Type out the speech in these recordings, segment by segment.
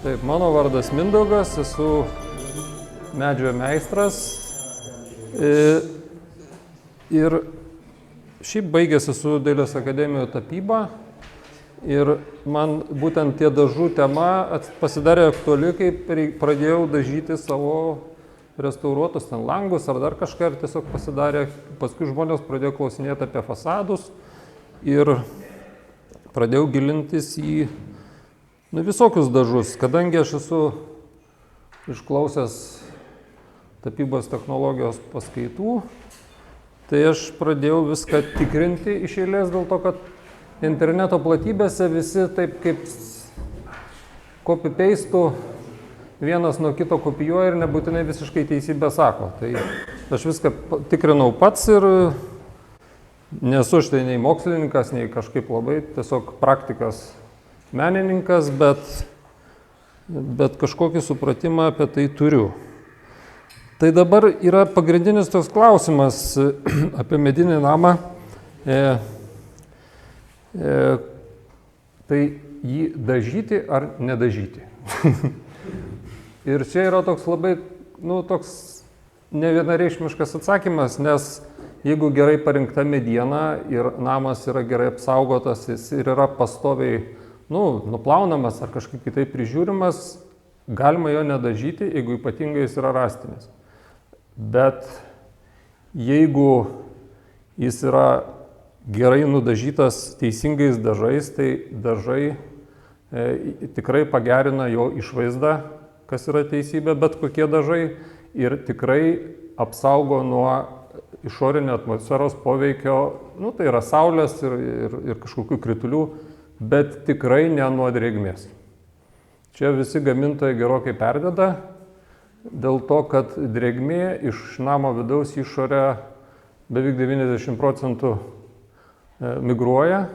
Taip, mano vardas Mindaugas, esu medžio meistras ir šiaip baigęs esu Dailės akademijoje tapybą ir man būtent tie dažų tema pasidarė aktuali, kai pradėjau dažyti savo restauruotus ten langus ar dar kažką ir tiesiog pasidarė, paskui žmonės pradėjo klausinėti apie fasadus ir pradėjau gilintis į visokius dažus, kadangi aš esu išklausęs tapybos technologijos paskaitų, tai aš pradėjau viską tikrinti iš eilės dėl to, kad interneto platybėse visi taip kaip copy-paste'u vienas nuo kito kopijuoja ir nebūtinai visiškai teisybę sako. Tai aš viską tikrinau pats ir nesu štai nei mokslininkas, nei kažkaip labai tiesiog praktikas menininkas, bet kažkokį supratimą apie tai turiu. Tai dabar yra pagrindinis toks klausimas apie medinį namą. Tai jį dažyti ar nedažyti. Ir čia yra toks labai, toks nevienareikšmiškas atsakymas, nes jeigu gerai parinkta mediena ir namas yra gerai apsaugotas, jis ir yra pastoviai nuplaunamas ar kažkaip kitaip prižiūrimas, galima jo nedažyti, jeigu ypatingai jis yra rąstinis. Bet jeigu jis yra gerai nudažytas teisingais dažais, tai dažai tikrai pagerina jo išvaizdą, kas yra teisybė, bet kokie dažai ir tikrai apsaugo nuo išorinio atmosferos poveikio, tai yra saulės ir kažkokių kritulių, bet tikrai ne nuo drėgmės. Čia visi gamintojai gerokai perdeda, dėl to, kad drėgmė iš namo vidaus išorę beveik 90% migruoja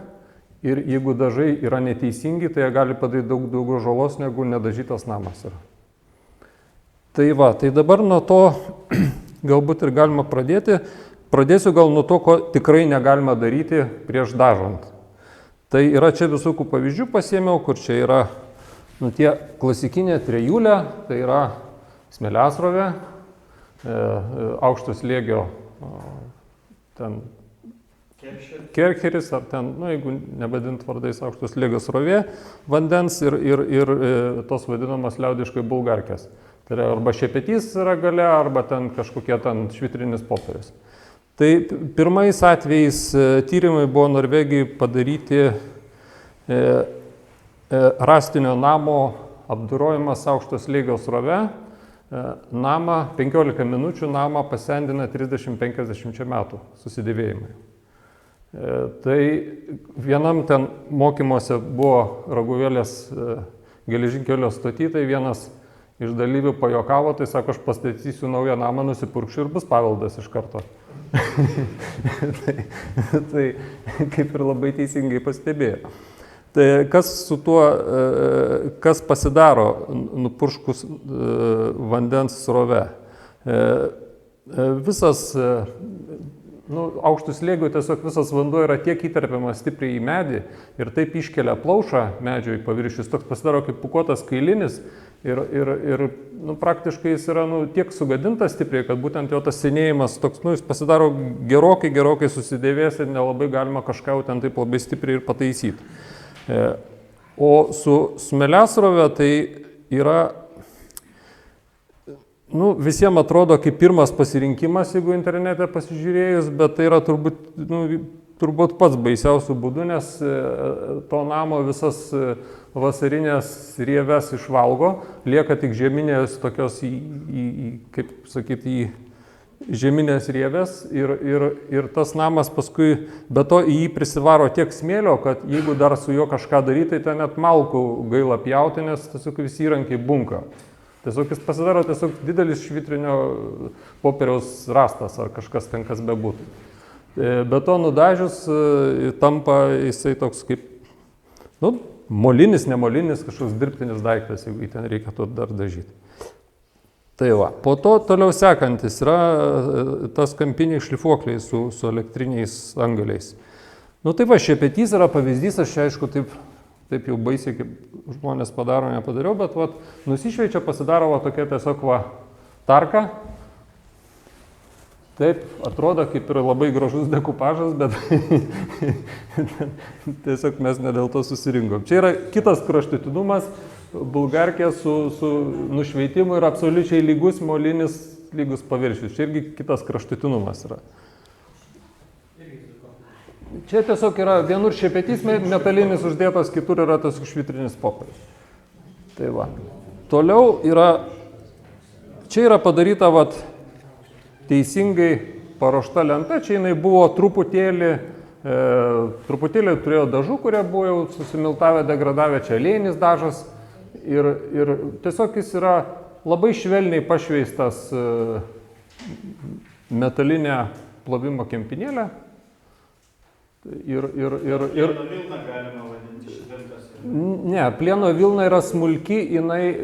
ir jeigu dažai yra neteisingi, tai jie gali padaryti daug daugiau žalos, negu nedažytas namas yra. Tai dabar nuo to galbūt ir galima pradėti. Pradėsiu gal nuo to, ko tikrai negalima daryti prieš dažant. Tai yra čia visokių pavyzdžių pasiėmiau, kur čia yra tie klasikinė trejulė, tai yra smėliasrovė, aukšto slėgio ten kercheris, ar ten, jeigu nevadint vardais aukšto slėgio srovė, vandens ir tos vadinamas liaudiškai bulgarkės. Tai yra arba šepetys yra gale, arba ten kažkokie ten švitrinis popierius. Tai pirmais atvejais tyrimai buvo Norvegijai padaryti rąstinio namo apdorojimas aukšto slėgio srove. Namą 15 minučių namą pasendina 30-50 metų susidėvėjimai. Tai vienam ten mokymuose buvo Raguvėlės geležinkelio stoty, tai vienas iš dalyvių pajokavo, tai sako, aš pastatysiu naują namą, nusipurkšiu ir bus paveldas iš karto. Tai kaip ir labai teisingai pastebėjo. Tai kas su tuo, kas pasidaro nupurškus vandens srove? Visas, aukštų slėgių tiesiog visas vanduo yra tiek įterpiamas stipriai į medį ir taip iškelia plaušą medžio į paviršių, jis toks pasidaro kaip pūkuotas kailinis ir praktiškai jis yra tiek sugadintas stipriai, kad būtent jo tas senėjimas toks, jis pasidaro gerokai susidėvės ir nelabai galima kažką ten taip labai stipriai ir pataisyti. O su smėliasrove tai yra, visiems atrodo kaip pirmas pasirinkimas, jeigu internete pasižiūrėjus, bet tai yra turbūt pats baisiausių būdų, nes to namo visas vasarinės rieves išvalgo, lieka tik žeminės tokios kaip sakyti, žeminės rievės ir tas namas paskui, be to į jį prisivaro tiek smėlio, kad jeigu dar su juo kažką daryti, tai ten net malkų gaila pjauti, nes tiesiog visi įrankiai bunka. Tiesiog jis pasidaro tiesiog didelis švitrinio popieriaus rastas ar kažkas ten kas bebūtų. Be to nudažius tampa jisai toks kaip, molinis, nemolinis, kažkoks dirbtinis daiktas, jeigu jį ten reikia to dar dažyti. Tai va, po to toliau sekantis yra tas kampiniai šlifuokliai su elektriniais antgaliais. Tai va, šepetys yra pavyzdys, aš aišku taip taip jau baisiai, kaip žmonės padaro, nepadariau, bet vat, nusišveičia, pasidaro va, tokia tiesiog va, tarka. Taip, atrodo kaip ir labai gražus dekupažas, bet tiesiog mes ne dėl to susirinkom. Čia yra kitas kraštutinumas, bulgarkė su nušveitimu ir absoliučiai lygus molinis lygus paviršius. Čia irgi kitas kraštutinumas yra. Čia tiesiog yra vienur šepetys metalinis uždėtas, kitur yra tas švitrinis popierius. Tai va. Toliau yra, čia yra padaryta vat, teisingai paruošta lenta, čia jinai buvo truputėlį turėjo dažų, kurie buvo jau susimiltavę, degradavę, čia aliejnis dažas ir tiesiog jis yra labai švelniai pašveistas metalinė plovimo kempinėlė. Plieno vilna galima vadinti šventas. Ne, plieno vilna yra smulki,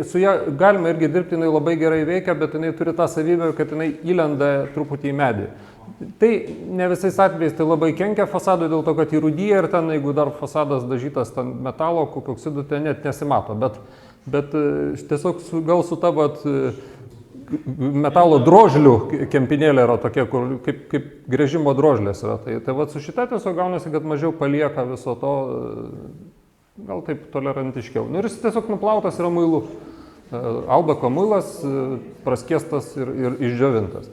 su ją galima irgi dirbti, jinai labai gerai veikia, bet jinai turi tą savybę, kad jinai įlenda truputį į medį. Tai ne visais atvejais tai labai kenkia fasadui, dėl to, kad įrūdyja ir ten, jeigu dar fasadas dažytas ten metalo, kokio oksidų, ten net nesimato. Bet tiesiog gal su ta metalo drožlių kempinėlė yra tokia, kur kaip grėžimo drožlės yra. Tai vat su šita tiesiog gaunasi, kad mažiau palieka viso to, gal taip tolerantiškiau. Ir jis tiesiog nuplautas yra muilu. Albako muilas, praskiestas ir išdžiovintas.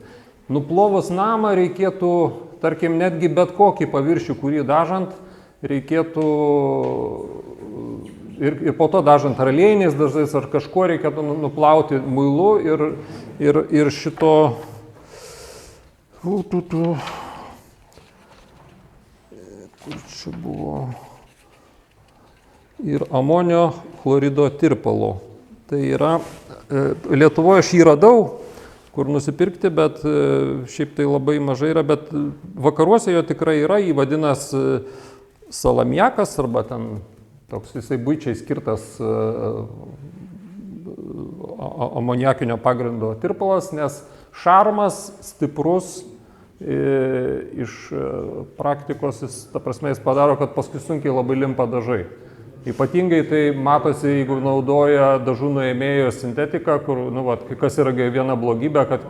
Nuplovus namą reikėtų, tarkim, netgi bet kokį paviršių, kurį dažant, reikėtų ir po to dažant ar aliejiniais dažais ar kažkuo reikėtų nuplauti muilu ir šito kur čia buvo ir amonio chlorido tirpalo. Tai yra, Lietuvoje aš jį radau, kur nusipirkti, bet šiaip tai labai mažai yra, bet vakaruose jo tikrai yra, jį vadinas salamiakas arba ten toks jisai buičiai skirtas amoniakinio pagrindo tirpalas, nes šarmas stiprus iš praktikos, ta prasme, jis padaro, kad paskui sunkiai labai limpa dažai. Ypatingai tai matosi, jeigu naudoja dažų nuėmėjo sintetiką, kur, kas yra viena blogybė, kad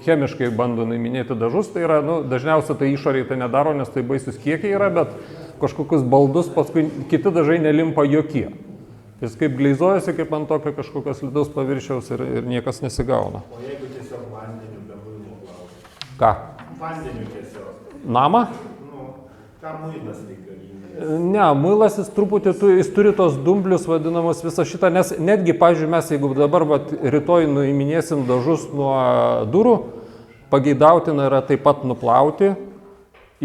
chemiškai bando nuiminėti dažus, tai yra, dažniausiai tai išoriai tai nedaro, nes tai baisus kiekiai yra, bet kažkokius baldus paskui kiti dažai nelimpa jokie. Jis kaip gleizuojasi, kaip ant tokio kažkokios slidaus paviršiaus ir niekas nesigauna. O jeigu tiesiog vandeniu be muilo plauti? Ką? Vandeniu tiesiog. Namą? Ką muilas reikalingas? Ne, muilas jis truputį, jis turi tos dumblius vadinamus visą šitą, nes netgi, pavyzdžiui, mes jeigu dabar rytoj nuiminėsim dažus nuo durų, pageidautina yra taip pat nuplauti,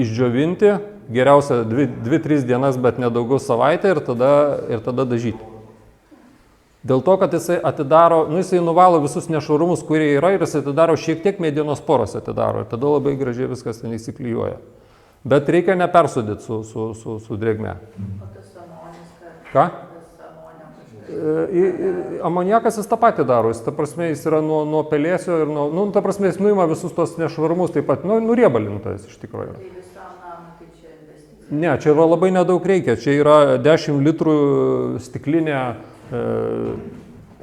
išdžiovinti, geriausia 2-3 dienas, bet nedaugiau savaitę ir tada dažyti. Dėl to, kad jisai atidaro, jisai nuvalo visus nešvarumus, kurie yra, ir jisai atidaro šiek tiek medienos poros atidaro, ir tada labai gražiai viskas ten įsiklijuoja. Bet reikia nepersudyti su drėgme. O tas amonis, Ką? tas Amoniakas jis tą patį daro, ta prasme jis yra nuo pelėsio ir ta prasme jis nuima visus tos nešvarumus, taip pat, nuriebalintas iš tikrųjų. Tai visam namui, tai čia investicija. Ne, čia yra labai nedaug reikia, čia yra 10 litrų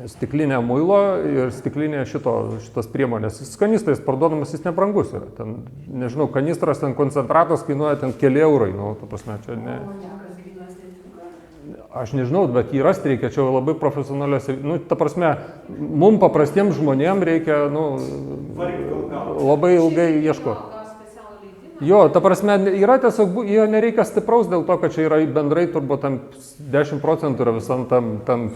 stiklinė muilo ir stiklinė šitos priemonės. Kanistais parduodamas jis nebrangus yra. Ten, nežinau, kanistras, ten koncentratas kainuoja ten keli eurai. Ta prasme, čia ne. Aš nežinau, bet jį rasti reikia, čia labai profesionalios. Ta prasme, mums paprastiems žmonėms reikia, labai ilgai ieškoti. Jo, ta prasme, yra tiesiog, jo nereikia stipraus dėl to, kad čia yra bendrai turbūt 10% yra visam tam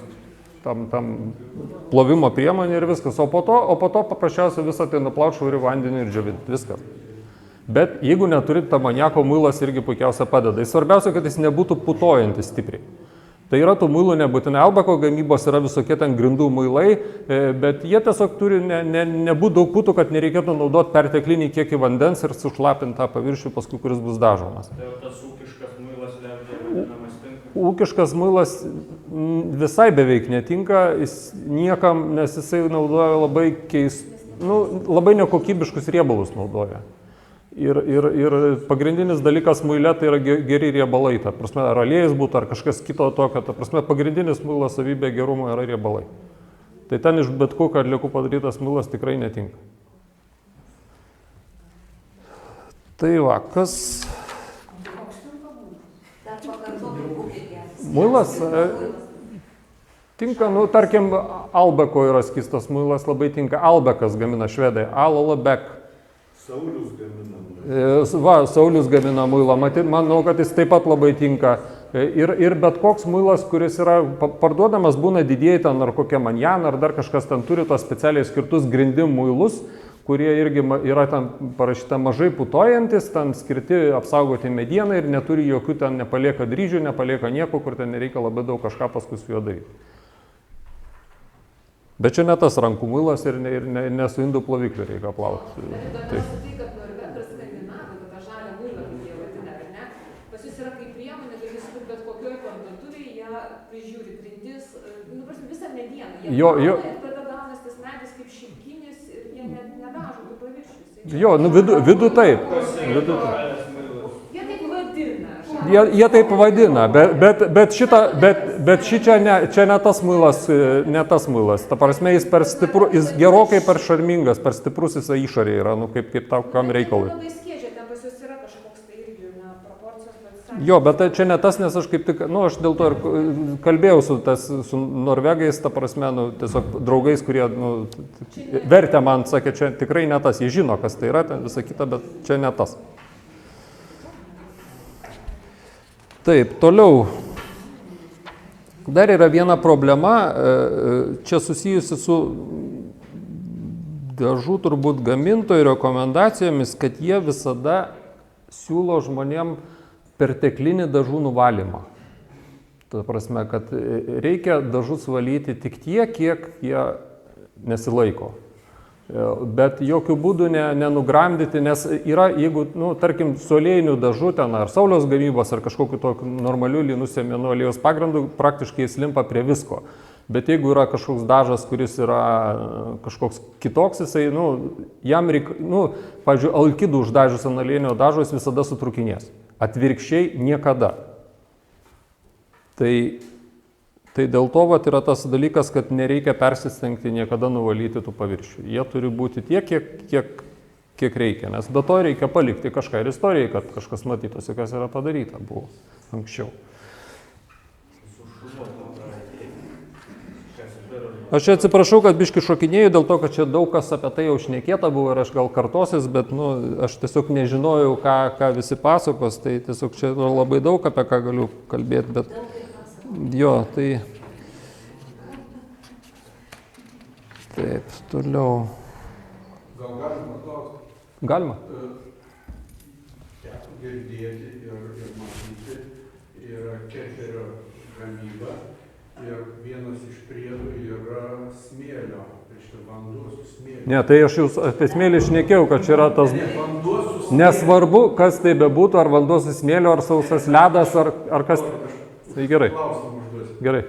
plovimo priemonė ir viskas, o po to paprasčiausiai visą tai nuplaut švariu vandeniu ir džiovinti, viskas. Bet jeigu neturit amoniako, muilas irgi puikiausia padeda. Svarbiausia, kad jis nebūtų putojantis stipriai. Tai yra tų muilų nebūtinai, Albako gamybos yra visokie ten grindų muilai, bet jie tiesiog turi nebūti daug putų, kad nereikėtų naudoti perteklinį kiekį vandens ir sušlapinti tą paviršių paskui, kuris bus dažomas. Tai jau tas ūkiškas muilas vadinamas tinka? Ūkiškas muilas visai beveik netinka, niekam, nes jisai naudoja labai labai nekokybiškus riebalus naudoja. Ir pagrindinis dalykas muile tai yra geri riebalai, ta prasme, ar aliejus būtų, ar kažkas kito tokio, ta prasme, pagrindinis muilo savybė gerumo yra riebalai. Tai ten iš bet kokio atliekų padarytas muilas tikrai netinka. Tai va, kas... Dar pakartotų būkite. Muilas tinka, nu, tarkim, Albeko yra skystas muilas, labai tinka. Albekas gamina švedai, Alabek. Saulius gamina muilą. Va, Saulius gamina muilą, manau, kad jis taip pat labai tinka. Ir bet koks muilas, kuris yra parduodamas, būna didieji ten, ar kokie manjan, ar dar kažkas ten turi tos specialiai skirtus grindim muilus, kurie irgi yra ten parašyta mažai putojantis, ten skirti apsaugoti medieną ir neturi jokių ten, nepalieka dryžių, nepalieka nieko, kur ten nereikia labai daug kažką paskui su juo daryti. Bet čia ne tas rankų muilas ir ne su indų plovikliu reikia plauti. Įdomiausia tai, kad norvegai ir skandinavai, tą žalią muilą, kaip jie vadina, ar ne? Pas jis yra kaip priemonė, kad jis bet kokioj parduotuvėje ją prižiūri, grindis, visą medieną. Jie plauna ir tada gaunas tas medis kaip šilkinis ir jie nedažo tų paviršius. Jo, nu vidų taip. Jie taip vadina. Jie taip vadina, bet šičia čia ne tas muilas. Ta prasme, jis per stiprus, jis gerokai per šarmingas, per stiprus jis išorėje yra, nu kaip tau kam reikalui. Labai skėdžia, ten pas jūs yra kažkoks tai irgi, proporcijos, bet... Jo, bet čia ne tas, nes aš kaip tik, nu aš dėl to ir kalbėjau su norvegais, ta prasme, nu tiesiog draugais, kurie, nu, vertė man, sakė, čia tikrai ne tas, jie žino, kas tai yra, ten visa kita, bet čia ne tas. Taip, toliau. Dar yra viena problema, čia susijusi su dažų turbūt gamintojų rekomendacijomis, kad jie visada siūlo žmonėm perteklinį dažų nuvalymą. Ta prasme, kad reikia dažus valyti tik tiek, kiek jie nesilaiko. Bet jokių būdų nenugramdyti, nes yra, jeigu, nu, tarkim, su aliejiniu dažu ten, ar sauliaus gamybos, ar kažkokiu tokiu normaliu linų sėmenų aliejos pagrindu, praktiškai jis limpa prie visko. Bet jeigu yra kažkoks dažas, kuris yra kažkoks kitoks, jisai, nu, jam reikia, nu, pavyzdžiui, alkidų uždažius ant aliejinio dažo, jis visada sutrukinės. Atvirkščiai niekada. Tai dėl to vat, yra tas dalykas, kad nereikia persistengti niekada nuvalyti tų paviršių. Jie turi būti tiek, kiek reikia, nes be to reikia palikti kažką ir istorijai, kad kažkas matytųsi, kas yra padaryta buvo anksčiau. Aš čia atsiprašau, kad biški šokinėjau dėl to, kad čia daug kas apie tai jau šnekėta buvo ir aš gal kartosis, bet nu, aš tiesiog nežinojau, ką visi pasakos, tai tiesiog čia labai daug apie ką galiu kalbėti, bet... Jo, tai... Taip, toliau. Gal galima paklausti? Galima. Teko girdėti ir matyti, yra keterio gamyba ir vienas iš priedų yra smėlio, reiškia vanduo su smėliu. Ne, tai aš jau apie smėlį šnekėjau, kad čia yra tas... Vanduo su smėliu. Nesvarbu, kas tai bebūtų, ar vanduo su smėliu, ar sausas ledas, ar kas... Tai gerai. Klausimą užduosiu. Gerai.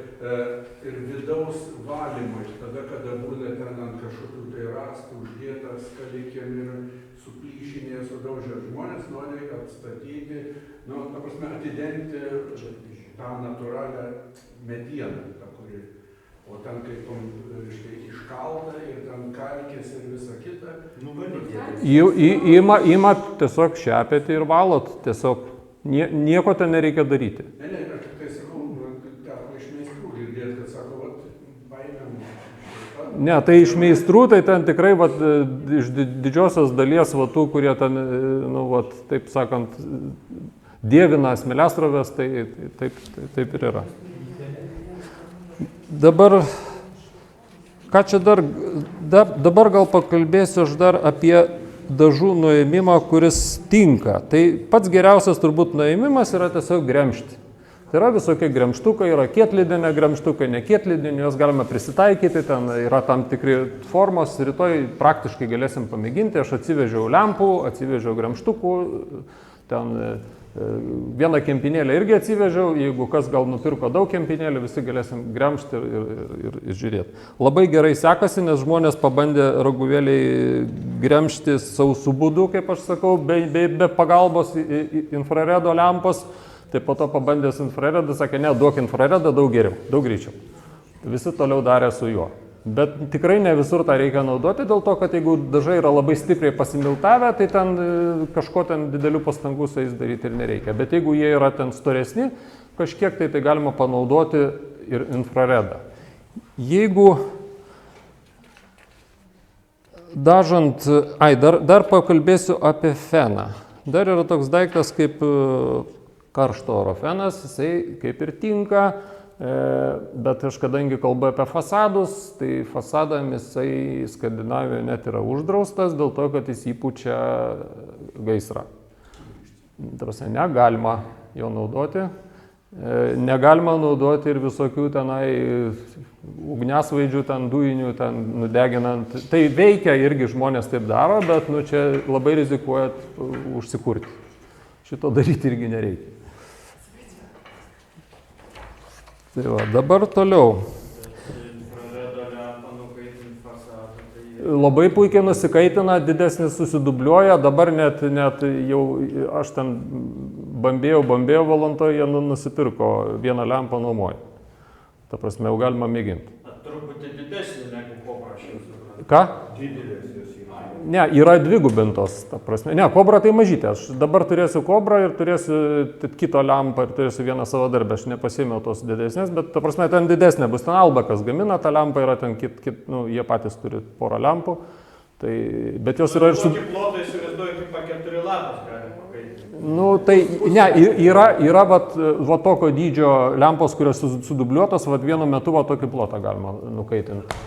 Ir vidaus valymai, tada, kada būna ten ant kažkokių tai rastų uždėtas, kalikėm ir suplyšinė, sudaužę žmonės, nori atstatyti, nu, ta prasme, atidengti tą natūralią medieną, tą, kuri, o ten kaip, reiškia, iškalta ir ten kalkės ir visa kita. Ima tiesiog šepėti ir valot, tiesiog nieko ten nereikia daryti. Ne, aš tik tai sakau, teko iš meistrų girdėti, kad sako, vat, paėmėm. Ne, tai iš meistrų, tai ten tikrai vat, iš didžiosios dalies vatų, kurie ten, nu, vat, taip sakant, dievina smėliasroves, tai taip ir yra. Dabar, ką čia dabar gal pakalbėsiu aš dar apie dažų nuėmimą, kuris tinka. Tai pats geriausias turbūt nuėmimas yra tiesiog gremžti. Tai yra visokie gremžtukai, yra kietlydinė gremžtukai, ne kietlydinė, juos galime prisitaikyti, ten yra tam tikri formos, rytoj praktiškai galėsim pamėginti. Aš atsivežiau lempų, atsivežiau gremžtukų, ten Vieną kempinėlę irgi atsivežiau, jeigu kas gal nupirko daug kempinėlių, visi galėsim gremžti ir žiūrėti. Labai gerai sekasi, nes žmonės pabandė raguvėliai gremžti sausų būdų, kaip aš sakau, be pagalbos infraredo lempos. Tai po to pabandęs infraredą, sakė, ne, duok infraredą, daug geriau, daug greičiau. Visi toliau darė su juo. Bet tikrai ne visur tą reikia naudoti, dėl to, kad jeigu dažai yra labai stipriai pasimiltavę, tai ten kažko ten didelių pastangų su jais daryti ir nereikia. Bet jeigu jie yra ten storesni, kažkiek tai galima panaudoti ir infraredą. Jeigu dažant, dar pakalbėsiu apie feną. Dar yra toks daiktas kaip karšto oro fenas, jisai kaip ir tinka. Bet aš kadangi kalbu apie fasadus, tai fasadam jisai Skandinavijoje net yra uždraustas dėl to, kad jis įpučia gaisrą. Tarsi negalima jo naudoti. Negalima naudoti ir visokių tenai ugniasvaidžių, ten dujinių, ten nudeginant. Tai veikia irgi žmonės taip daro, bet čia labai rizikuojat užsikurti. Šito daryti irgi nereikia. Tai va, dabar toliau. Labai puikiai nusikaitina, didesnis susidubliuoja, dabar net jau aš ten bambėjau valantoje, jie nusipirko vieną lempą nuomoja. Ta prasme, jau galima mėginti. Truputį didesnį negu Kobra šiandien. Ką? Didelės jos yra. Ne, yra dvigubintos, ta prasme. Ne, Kobra tai mažytė. Aš dabar turėsiu Kobrą ir turėsiu kito lempą ir turėsiu vieną savo darbę. Aš nepasėmiau tos didesnės, bet ta prasme ten didesnė bus. Ten Albakas gamina tą lempą, yra ten jie patys turi porą lempų. Tai, bet jos yra ir su... Tokį plotą įsivaizduoju, kaip A4 lapas gali pakaitinti. Nu, tai ne, yra va tokio dydžio lempos, kurios sudubliuotos, va vienu metu va tokį plotą galima nukaitinti.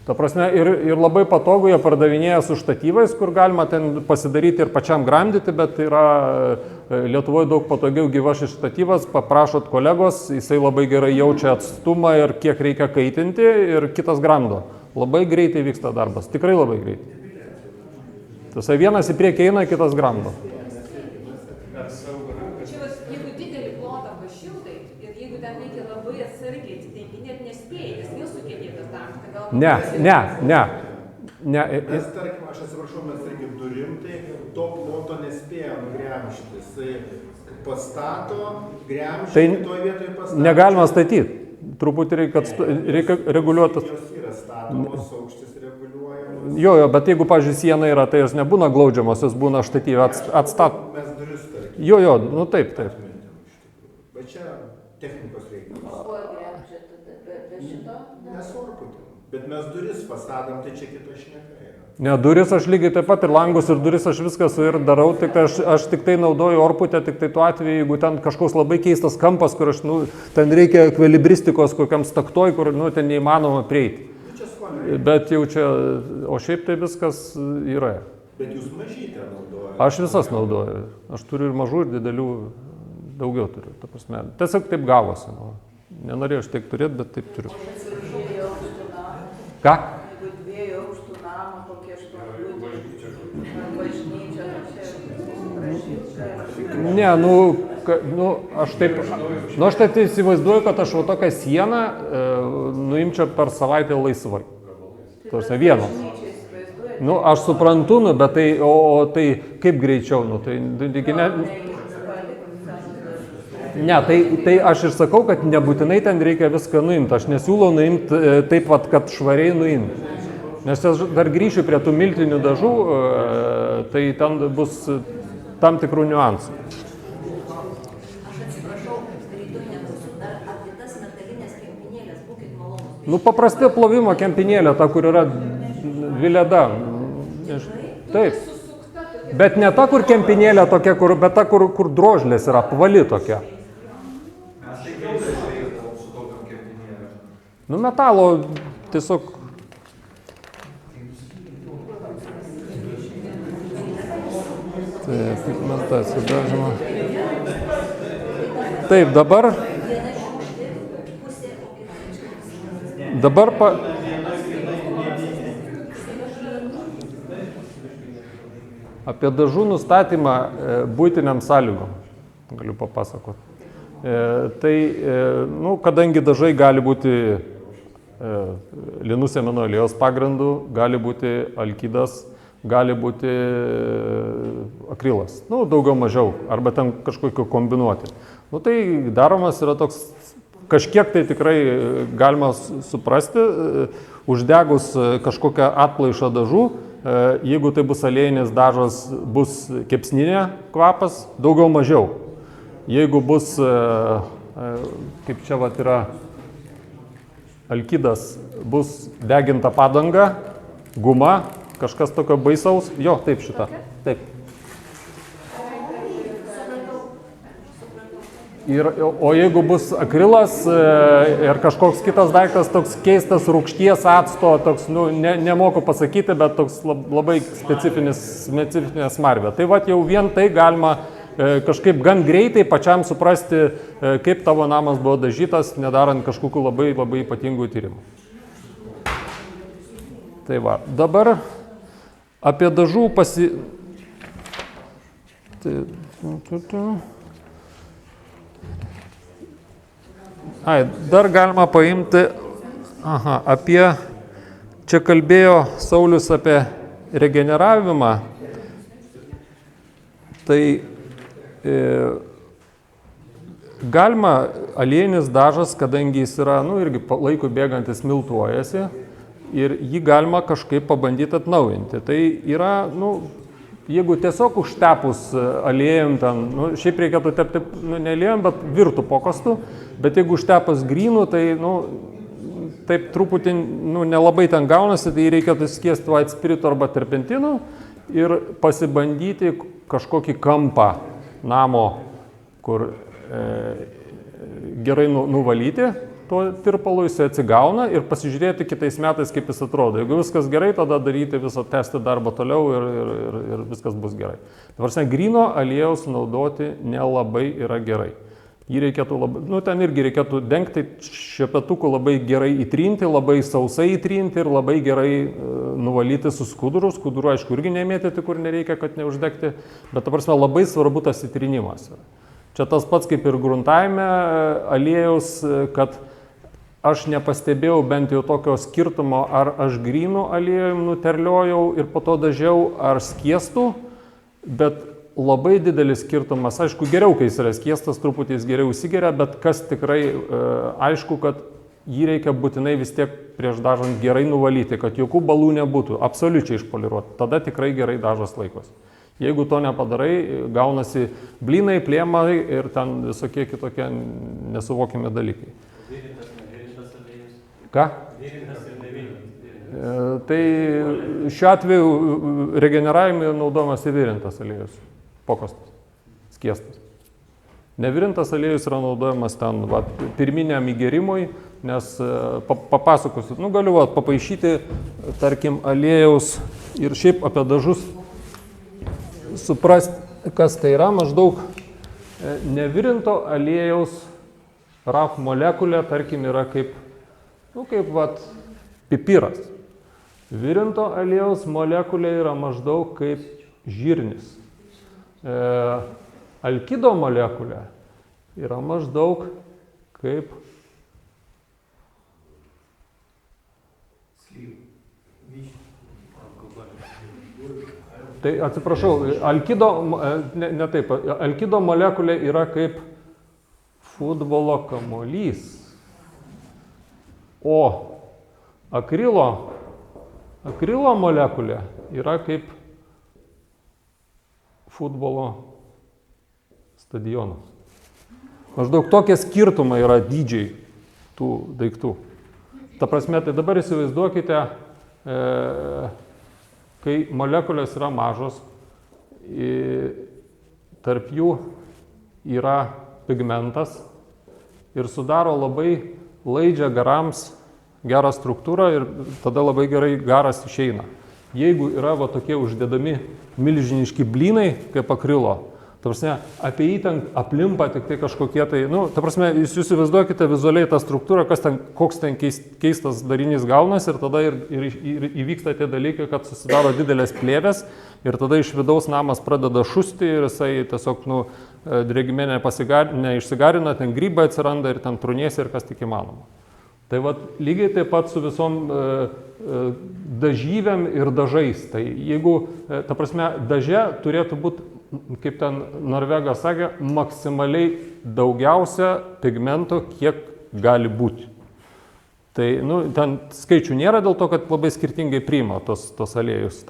Ta prasme, ir labai patogu jie pardavinėja su štatyvais, kur galima ten pasidaryti ir pačiam gramdyti, bet yra Lietuvoje daug patogiau gyvas štatyvas, paprašot kolegos, jisai labai gerai jaučia atstumą ir kiek reikia kaitinti ir kitas gramdo. Labai greitai vyksta darbas, tikrai labai greitai. Tasai vienas į priekį eina, kitas gramdo. Čia jeigu didelį plotą pašildai ir jeigu ten reikia labai atsargiai atiteikinėti, nespėjai, nes vėl sukėdėtas darbas. Ne. Mes, tarkim, aš atsiprašau, mes irgi durim, tai to ploto nespėjom gremžti. Jisai pastato, gremžti, tai kitoje vietoje pastato. Negalima statyti. Truputį reikia reguliuoti. Jos yra statomos, aukštis reguliuojamas. Jo, bet jeigu, pavyzdžiui, siena yra, tai jos nebūna glaudžiamos, jos būna štatyvė atstat. Mes duris, tarkim. Jo, nu taip. Bet čia technikos reikalas. O gremžia tada be šito? Nesvarbu. Bet mes duris fasadam, tai čia kita šneka yra. Ne, duris aš lygiai taip pat ir langus ir duris aš viskas ir darau, tik aš tik tai naudoju orputę, tik tai tuo atveju, jeigu ten kažkoks labai keistas kampas, kur aš, ten reikia ekvilibristikos kokiam staktoj, kur, ten neįmanoma prieiti. Bet jau čia, o šiaip tai viskas yra. Bet jūs mažytę naudojate? Aš visas naudoju. Aš turiu ir mažų, ir didelių, daugiau turiu, ta prasme. Tiesiog taip gavosi. Nenorėjau aš tiek turėti, bet taip turiu. Ką? Jeigu 2 aukštų namą, kokie 8 bažnyčia, čia Ne, aš taip, aš taip įsivaizduoju, kad aš va tokią sieną nuimčiau per savaitę laisvai. Tarsi vieną. Aš suprantu, bet tai, tai kaip greičiau, Ne, tai aš ir sakau, kad nebūtinai ten reikia viską nuimti. Aš nesiūlau nuimti taip, kad švariai nuimti. Nes aš dar grįšiu prie tų miltinių dažų, tai ten bus tam tikrų niuansų. Aš atsiprašau, rytoj nebūsiu dar apie tas metalinės kempinėlės, būkit malonus. Paprasti plovimo kempinėlė, ta, kur yra dvileda. Taip. Bet ne ta, kur kempinėlė tokia, bet ta, kur drožlės yra, apvali tokia. Metalo tiesiog... Taip, pigmentacija dažoma. Taip, dabar apie dažų nustatymą buitiniam sąlygom. galiu papasakoti. Kadangi dažai gali būti linų sėmenų aliejos pagrindu, gali būti alkidas, gali būti akrilas, daugiau mažiau, arba ten kažkokio kombinuoti. Tai daromas yra toks, kažkiek tai tikrai galima suprasti, uždegus kažkokią atplaišą dažų, jeigu tai bus aliejinis dažas, bus kepsninė kvapas, daugiau mažiau. Jeigu bus, kaip čia vat yra, alkidas, bus deginta padanga, guma, kažkas tokio baisaus. Jo, taip šitą. Taip. O jeigu bus akrilas ir kažkoks kitas daiktas, toks keistas rūgšties acto, toks, nemoku pasakyti, bet toks labai specifinė smarvė. Tai vat jau vien tai galima kažkaip gan greitai pačiam suprasti, kaip tavo namas buvo dažytas, nedarant kažkokių labai ypatingų tyrimų. Tai va, dabar apie dažų dar galima paimti, apie, čia kalbėjo Saulius apie regeneravimą, tai galima aliejinis dažas, kadangi jis yra, irgi laikui bėgantis miltuojasi ir jį galima kažkaip pabandyti atnaujinti. Tai yra, jeigu tiesiog užtepus aliejum ten, šiaip reikėtų tepti, ne aliejum, bet virtų pokastų, bet jeigu užtepus grynų, tai, taip truputį, nelabai ten gaunasi, tai reikėtų skiesti white spiritu arba terpentinų ir pasibandyti kažkokį kampą namo, kur gerai nuvalyti tuo tirpalu, jis atsigauna ir pasižiūrėti kitais metais, kaip jis atrodo. Jeigu viskas gerai, tada daryti visą tęsti darbą toliau ir viskas bus gerai. Dabar, gryno aliejaus naudoti nelabai yra gerai. Jį reikėtų labai, ten irgi reikėtų dengti šepetuku labai gerai įtrinti, labai sausai įtrinti ir labai gerai nuvalyti su skuduru. Skuduru, aišku, irgi nemėtyti, kur nereikia, kad neuždegti, bet, labai svarbu tas įtrinimas. Čia tas pats kaip ir gruntavime aliejaus, kad aš nepastebėjau bent jau tokio skirtumo, ar aš grynų aliejum nuterliojau ir po to dažiau, ar skiestų, bet labai didelis skirtumas, aišku, geriau, kai jis yra skiestas, truputį jis geriau įsigeria, bet kas tikrai aišku, kad jį reikia būtinai vis tiek prieš dažant gerai nuvalyti, kad jokių balų nebūtų, absoliučiai išpoliruoti, tada tikrai gerai dažas laikosi. Jeigu to nepadarai, gaunasi blynai, plėmai ir ten visokie kitokie nesuvokiami dalykai. Virintas, nevirintas aliejus. Ką? Virintas ir nevirintas. Tai šiuo atveju regeneravimui naudojamas įvirintas aliejus, pokastas, skiestas. Nevirintas aliejus yra naudojamas ten pirminiam įgerimui, nes papasakosiu, galiu papaišyti, tarkim, aliejaus ir šiaip apie dažus suprasti, kas tai yra. Maždaug nevirinto aliejaus RAF molekulė, tarkim, yra kaip pipiras. Virinto aliejaus molekulė yra maždaug kaip žirnis. Alkido molekulė yra maždaug kaip tai atsiprašau, alkido molekulė yra kaip futbolo kamuolys, o akrilo molekulė yra kaip futbolo stadionas. Maždaug tokie skirtumai yra dydžiai tų daiktų. Ta prasme, tai dabar įsivaizduokite, kai molekulės yra mažos, tarp jų yra pigmentas ir sudaro labai laidžią garams gerą struktūrą ir tada labai gerai garas išeina. Jeigu yra tokie uždedami milžiniški blynai kaip akrilo, Ta prasme, apie jį ten aplimpa tik tai kažkokie tai, ta prasme, jūs įsivaizduokite vizualiai tą struktūrą, koks ten keistas darinys gaunasi ir tada ir įvyksta tie dalykai, kad susidaro didelės plėvės ir tada iš vidaus namas pradeda šusti ir jisai tiesiog, drėgmė neišsigarina, ten grybai atsiranda ir ten trūnėsi ir kas tik įmanoma. Tai vat, lygiai taip pat su visom dažyvėm ir dažais. Tai jeigu, ta prasme, daže turėtų būti, kaip ten Norvegas sakė, maksimaliai daugiausia pigmento, kiek gali būti. Tai, ten skaičių nėra dėl to, kad labai skirtingai priima tos aliejus.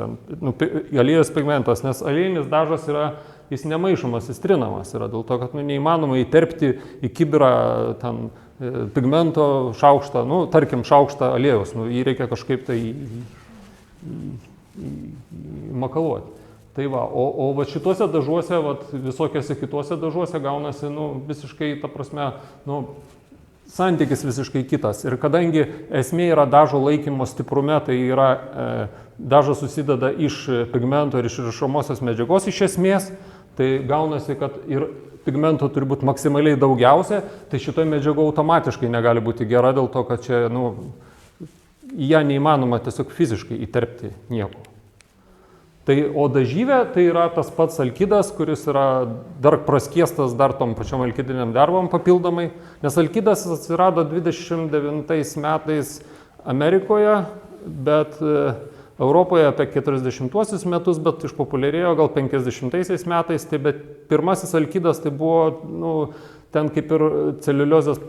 Aliejus pigmentas, nes aliejinis dažas yra, jis nemaišomas, jis trinamas yra dėl to, kad neįmanoma įterpti į kibirą ten pigmento šaukštą, tarkim šaukštą aliejus, jį reikia kažkaip tai makaluoti. Tai va, o va šituose dažuose, visokiose kitose dažuose gaunasi, visiškai, ta prasme, santykis visiškai kitas. Ir kadangi esmė yra dažo laikymo stiprume, tai yra dažas susideda iš pigmento ir iš rišamosios medžiagos iš esmės, tai gaunasi, kad ir pigmento turi būti maksimaliai daugiausia, tai šitoje medžiagoje automatiškai negali būti gera dėl to, kad čia, ją neįmanoma tiesiog fiziškai įterpti nieko. Tai, o dažyvė tai yra tas pats alkidas, kuris yra dar praskiestas dar tom pačiom alkidiniam dervom papildomai, nes alkidas atsirado 29 metais Amerikoje, bet Europoje apie 40-uosius metus, bet išpopuliarėjo gal 50-aisiais metais, tai bet pirmasis alkidas tai buvo, ten kaip ir celiuliozės,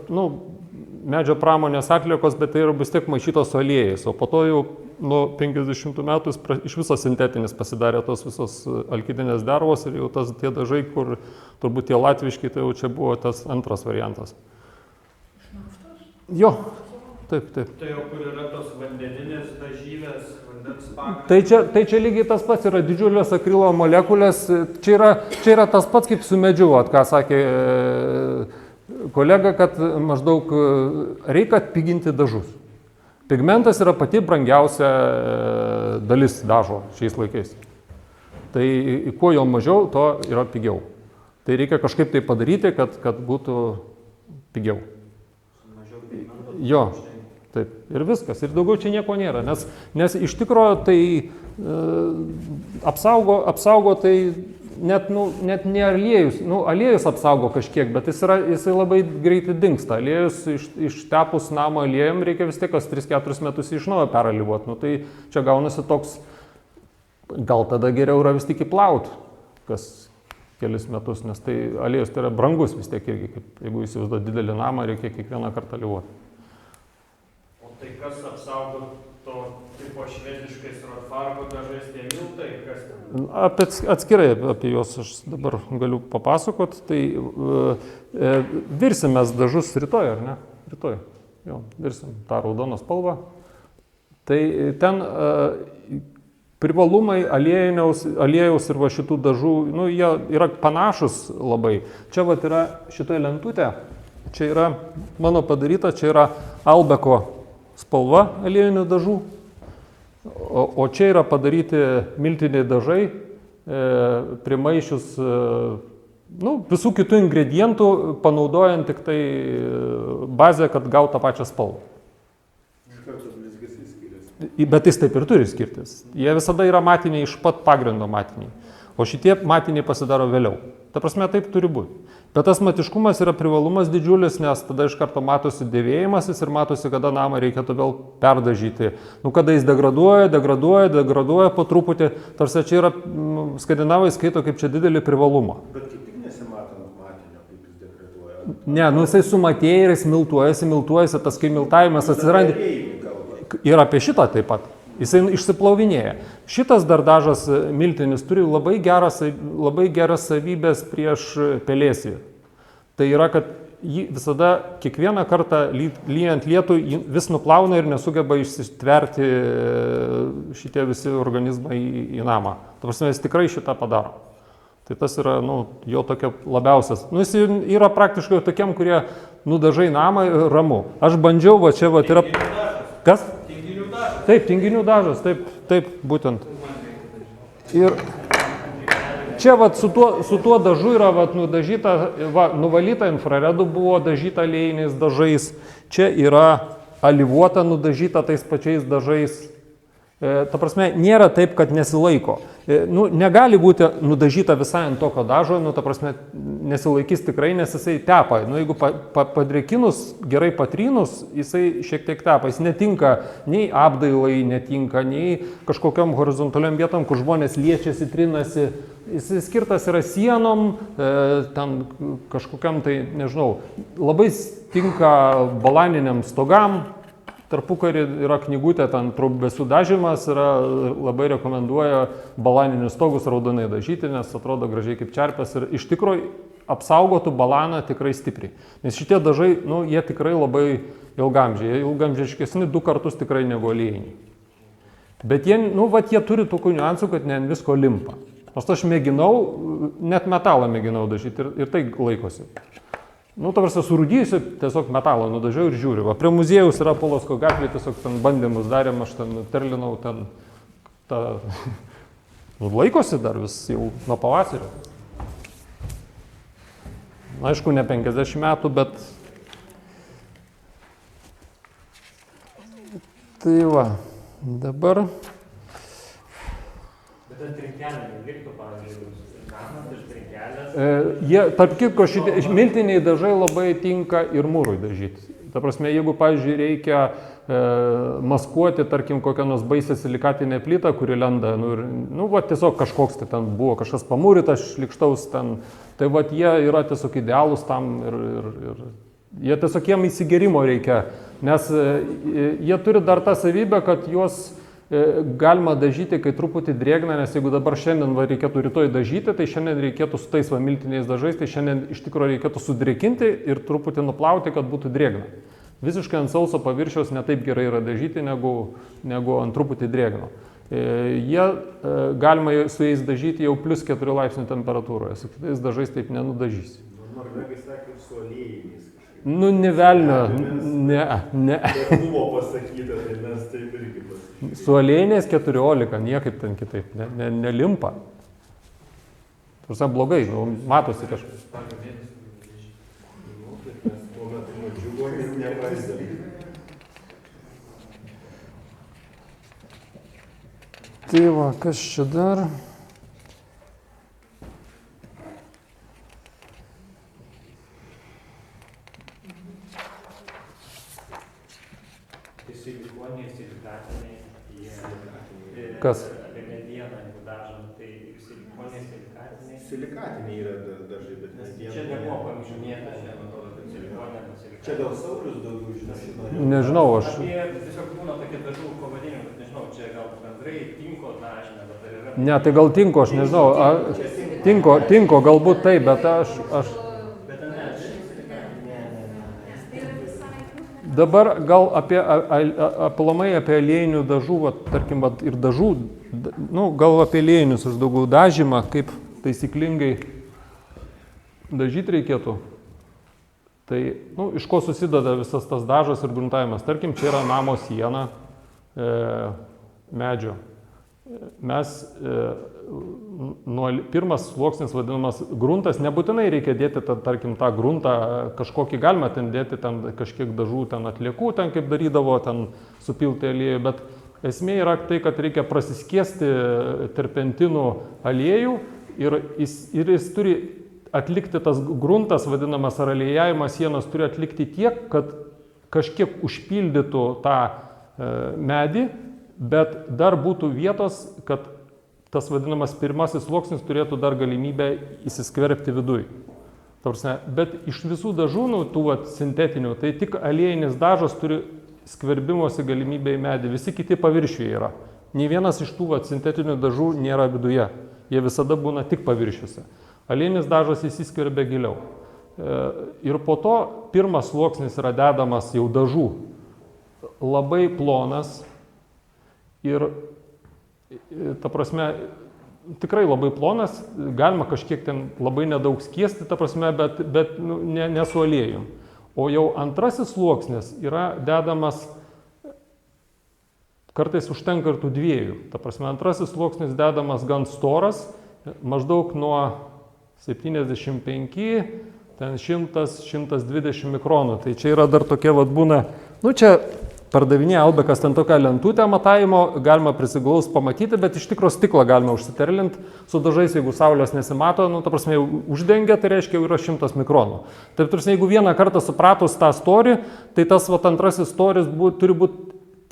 medžio pramonės atliekos, bet tai yra vis tiek maišytos su aliejais, o po to jau nuo 50 metų iš viso sintetinis pasidarė tos visos alkidinės dervos ir jau tie dažai, kur turbūt tie latviški, tai jau čia buvo tas antras variantas. Jo, taip. Tai jau kur yra tos vandeninės dažyvės, vandens pagrindas? Tai čia lygiai tas pats yra didžiulės akrilo molekulės, čia yra tas pats kaip su medžiu, ką sakė kolega, kad maždaug reikia atpiginti dažus. Pigmentas yra pati brangiausia dalis dažo šiais laikais. Tai kuo jo mažiau, to yra pigiau. Tai reikia kažkaip tai padaryti, kad būtų pigiau. Mažiau pigmento? Jo, taip. Ir viskas. Ir daugiau čia nieko nėra. Nes iš tikrųjų tai apsaugo tai net ne aliejus. Aliejus apsaugo kažkiek, bet jisai labai greitai dingsta. Aliejus ištepus namą aliejum reikia vis tiek kas 3-4 metus iš naujo peralivuoti. Tai čia gaunasi toks, gal tada geriau yra vis tik įplaut kas kelis metus, nes tai aliejus tai yra brangus vis tiek irgi, kaip jeigu įsivaizduot didelį namą, reikia kiekvieną kartą alivuoti. O tai kas apsaugo to tipo švediškais rotfargo dažais, tie miltai, kas ten? Atskirai apie juos aš dabar galiu papasakot. Tai virsim mes dažus rytoj, ar ne? Rytoj. Jo, virsim tą raudoną spalvą. Tai ten privalumai aliejaus ir va šitų dažų, jie yra panašus labai. Čia va yra šitoje lentutė, čia yra mano padaryta, čia yra Albeko spalva aliejinių dažų, o čia yra padaryti miltiniai dažai, primaišius visų kitų ingredientų, panaudojant tik tai bazę, kad gautų tą pačią spalvą. Bet jis taip ir turi skirtis. Jie visada yra matiniai iš pat pagrindo matiniai, o šitie matiniai pasidaro vėliau. Ta prasme, taip turi būti. Bet tas matiškumas yra privalumas didžiulis, nes tada iš karto matosi dėvėjimasis ir matosi, kada namą reikėtų vėl perdažyti. Kada jis degraduoja po truputį, tarsi čia yra, skandinavai skaito kaip čia didelį privalumą. Bet kaip tik nesimato matinio, kaip jis degraduoja. Ne, jisai sumatėja ir jis miltuojasi, tas kai miltavimas atsiranda. Ir apie šitą taip pat. Jisai išsiplovinėja. Šitas dar dažas miltinis turi labai geras savybės prieš pelėsį. Tai yra, kad jį visada kiekvieną kartą lyjant lietų vis nuplauna ir nesugeba išsitverti šitie visi organizmai į namą. Ta prasme, jis tikrai šitą padaro. Tai tas yra, jo tokia labiausias. Jis yra praktiškai tokiam, kurie nudažai namą ramu. Aš bandžiau, va čia va yra... Kas? Tinginių dažas. Taip, tinginių dažas, taip, būtent. Ir čia vat, su tuo dažu yra vat, nudažyta, nuvalyta infraredu buvo dažyta aliejiniais dažais, čia yra alyvuota nudažyta tais pačiais dažais. Ta prasme, nėra taip, kad nesilaiko. Negali būti nudažyta visai ant tokio dažo, ta prasme, nesilaikys tikrai, nes jisai tepa. Jeigu padrėkinus, gerai patrynus, jisai šiek tiek tepa. Jis netinka nei apdailai, netinka nei kažkokiam horizontaliam vietom, kur žmonės liečiasi, trinasi. Jisai skirtas yra sienom, ten kažkokiam tai, nežinau, labai tinka balaniniam stogam. Tarpukarį yra knygutė, ten trubesių dažymas, labai rekomenduoja balaninius stogus raudonai dažyti, nes atrodo gražiai kaip čerpės ir iš tikrųjų apsaugotų balaną tikrai stipriai. Nes šitie dažai, jie tikrai labai ilgamžiai, ilgamžiškesni 2 kartus tikrai negu aliejiniai. Bet jie, jie turi tokių niuansų, kad ne ant visko limpa. Nors aš mėginau, net metalą mėginau dažyti ir tai laikosi. Ta prasme, surūdyjusi, tiesiog metalą nudažiau ir žiūriu. Va, prie muziejaus yra Polocko gatvėje, tiesiog ten bandymus darėm, aš ten terlinau, ten laikosi dar vis jau nuo pavasario. Aišku, ne 50 metų, bet... Tai va, dabar... Bet tas trinkelė neliktų, pavyzdžiui, namas iš trinkelės. Tarp kitko, miltiniai dažai labai tinka ir mūrui dažyti. Ta prasme, jeigu, pavyzdžiui, reikia maskuoti, tarkim, kokią nors baisę silikatinę plytą, kuri lenda, tiesiog kažkoks tai ten buvo, kažkas pamūrytas, šlikštaus ten, tai jie yra tiesiog idealūs tam ir jie tiesiog jiem įsigerimo reikia, nes jie turi dar tą savybę, kad juos galima dažyti, kai truputį drėgna, nes jeigu dabar šiandien reikėtų rytoj dažyti, tai šiandien reikėtų su tais miltiniais dažais, tai šiandien iš tikrųjų reikėtų sudrėkinti ir truputį nuplauti, kad būtų drėgna. Visiškai ant sauso paviršiaus netaip gerai yra dažyti, negu ant truputį drėgno. Jie galima su jais dažyti jau +4 laipsnių temperatūroje, su kitais dažais taip nenudažysi. Norvegai sakė, su aliejiniais. Ne velnio, ne. Buvo pasakyta, tai mes taip irgi pasakyti. Su aliejiniais 14, niekaip ten kitaip, nelimpa. Tuose blogai, matosi kažkas. Tai va, kas čia dar? Kas? Apie medieną, jeigu dažom, tai silikoniniai, silikatiniai. Silikatiniai yra dažai, bet mediena. Čia nebuvo paminėta, čia atrodo, kad silikonė, bet silikatiniai. Čia gal Saulius daugiau žino. Nežinau, aš... Tiesiog būna tokie dažų pavadinimai, bet nežinau, čia gal bendrai tinko dažnė, bet ar yra... Ne, tai gal tinko, aš nežinau. Tinko galbūt taip, bet aš... Dabar gal aplamai apie aliejinių dažų, tarkim, ir dažų, gal apie aliejinius aš daugiau dažymą, kaip taisyklingai dažyti reikėtų. Tai, iš ko susideda visas tas dažas ir gruntavimas. Tarkim, čia yra namo siena medžio. Mes, pirmas sluoksnis vadinamas gruntas, nebūtinai reikia dėti, tarkim, tą gruntą, kažkokį galima ten dėti, ten kažkiek dažų, ten atliekų, ten kaip darydavo, ten supilti aliejų, bet esmė yra tai, kad reikia prasiskiesti terpentinų aliejų ir jis turi atlikti, tas gruntas vadinamas ar aliejavimas sienos turi atlikti tiek, kad kažkiek užpildytų tą medį, bet dar būtų vietos, kad tas vadinamas pirmasis sluoksnis turėtų dar galimybę įsiskverbti viduj. Bet iš visų dažų, tų sintetinių, tai tik aliejinis dažas turi skverbimosi galimybę į medį. Visi kiti paviršiuje yra. Nei vienas iš tų sintetinių dažų nėra viduje. Jie visada būna tik paviršiuose. Aliejinis dažas įsiskverbia giliau. Ir po to pirmas sluoksnis yra dedamas jau dažų. Labai plonas ir ta prasme, tikrai labai plonas, galima kažkiek ten labai nedaug skiesti, ta prasme, bet ne su aliejum. O jau antrasis sluoksnis yra dedamas, kartais užtenka ir tų dviejų. Ta prasme, antrasis sluoksnis dedamas gan storas maždaug nuo 75, ten 100-120 mikronų. Tai čia yra dar tokie vat būna, nu čia pardavinėja Albekas ten tokią lentutę matavimo, galima prisiglaus pamatyti, bet iš tikro stiklą galima užsiterlinti su dažais, jeigu saulės nesimato, nu, ta prasme, uždengia, tai reiškia, jau yra 100 mikronų. Taip, tarsi, jeigu vieną kartą supratus tą storį, tai tas vat antrasis storis turi būti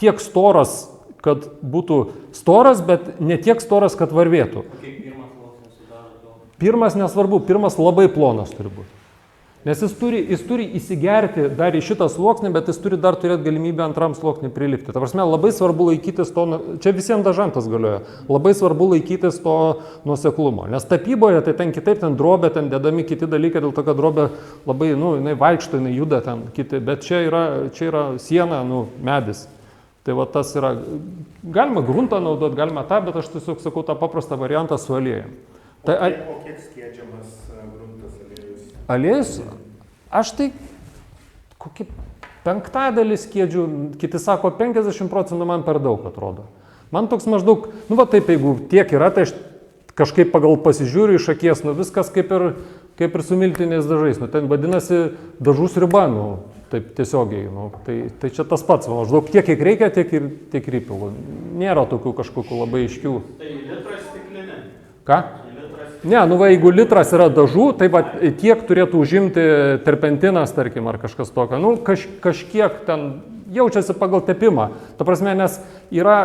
tiek storas, kad būtų storas, bet ne tiek storas, kad varvėtų. Kaip pirmas sluoksnis sudaro to? Pirmas nesvarbu, pirmas labai plonas turi būti. Nes jis turi įsigerti dar į šitą sluoksnį, bet jis turi dar turėti galimybę antram sluoksnį prilipti. Ta prasme, labai svarbu laikytis to, čia visiems dažantas galioja, labai svarbu laikytis to nuoseklumo. Nes tapyboje tai ten kitaip, ten drobė, ten dedami kiti dalykai, dėl to, kad drobė labai, nu, jinai vaikšto, jinai juda ten kiti, bet čia yra siena, nu, medis. Tai va tas yra, galima gruntą naudoti, galima tą, bet aš tiesiog sakau tą paprastą variantą su aliejum. O kiek skiedžiamas gruntas aliejus? Aliejus, aš tai kokį 1/5 skiedžiu, kiti sako 50% man per daug atrodo. Man toks maždaug, nu va taip, jeigu tiek yra, tai aš kažkaip pagal pasižiūriu iš akies, nu viskas kaip ir su miltiniais dažais, nu ten vadinasi dažų sriuba, nu taip tiesiogiai, nu, tai čia tas pats, maždaug tiek, kiek reikia, tiek ir įpilu. Nėra tokių kažkokių labai aiškių. Tai litras stiklinė. Ką? Ne, nu va, jeigu litras yra dažų, tai va, tiek turėtų užimti terpentinas, tarkim, ar kažkas tokio. Nu, kažkiek ten jaučiasi pagal tepimą. Ta prasme, nes yra,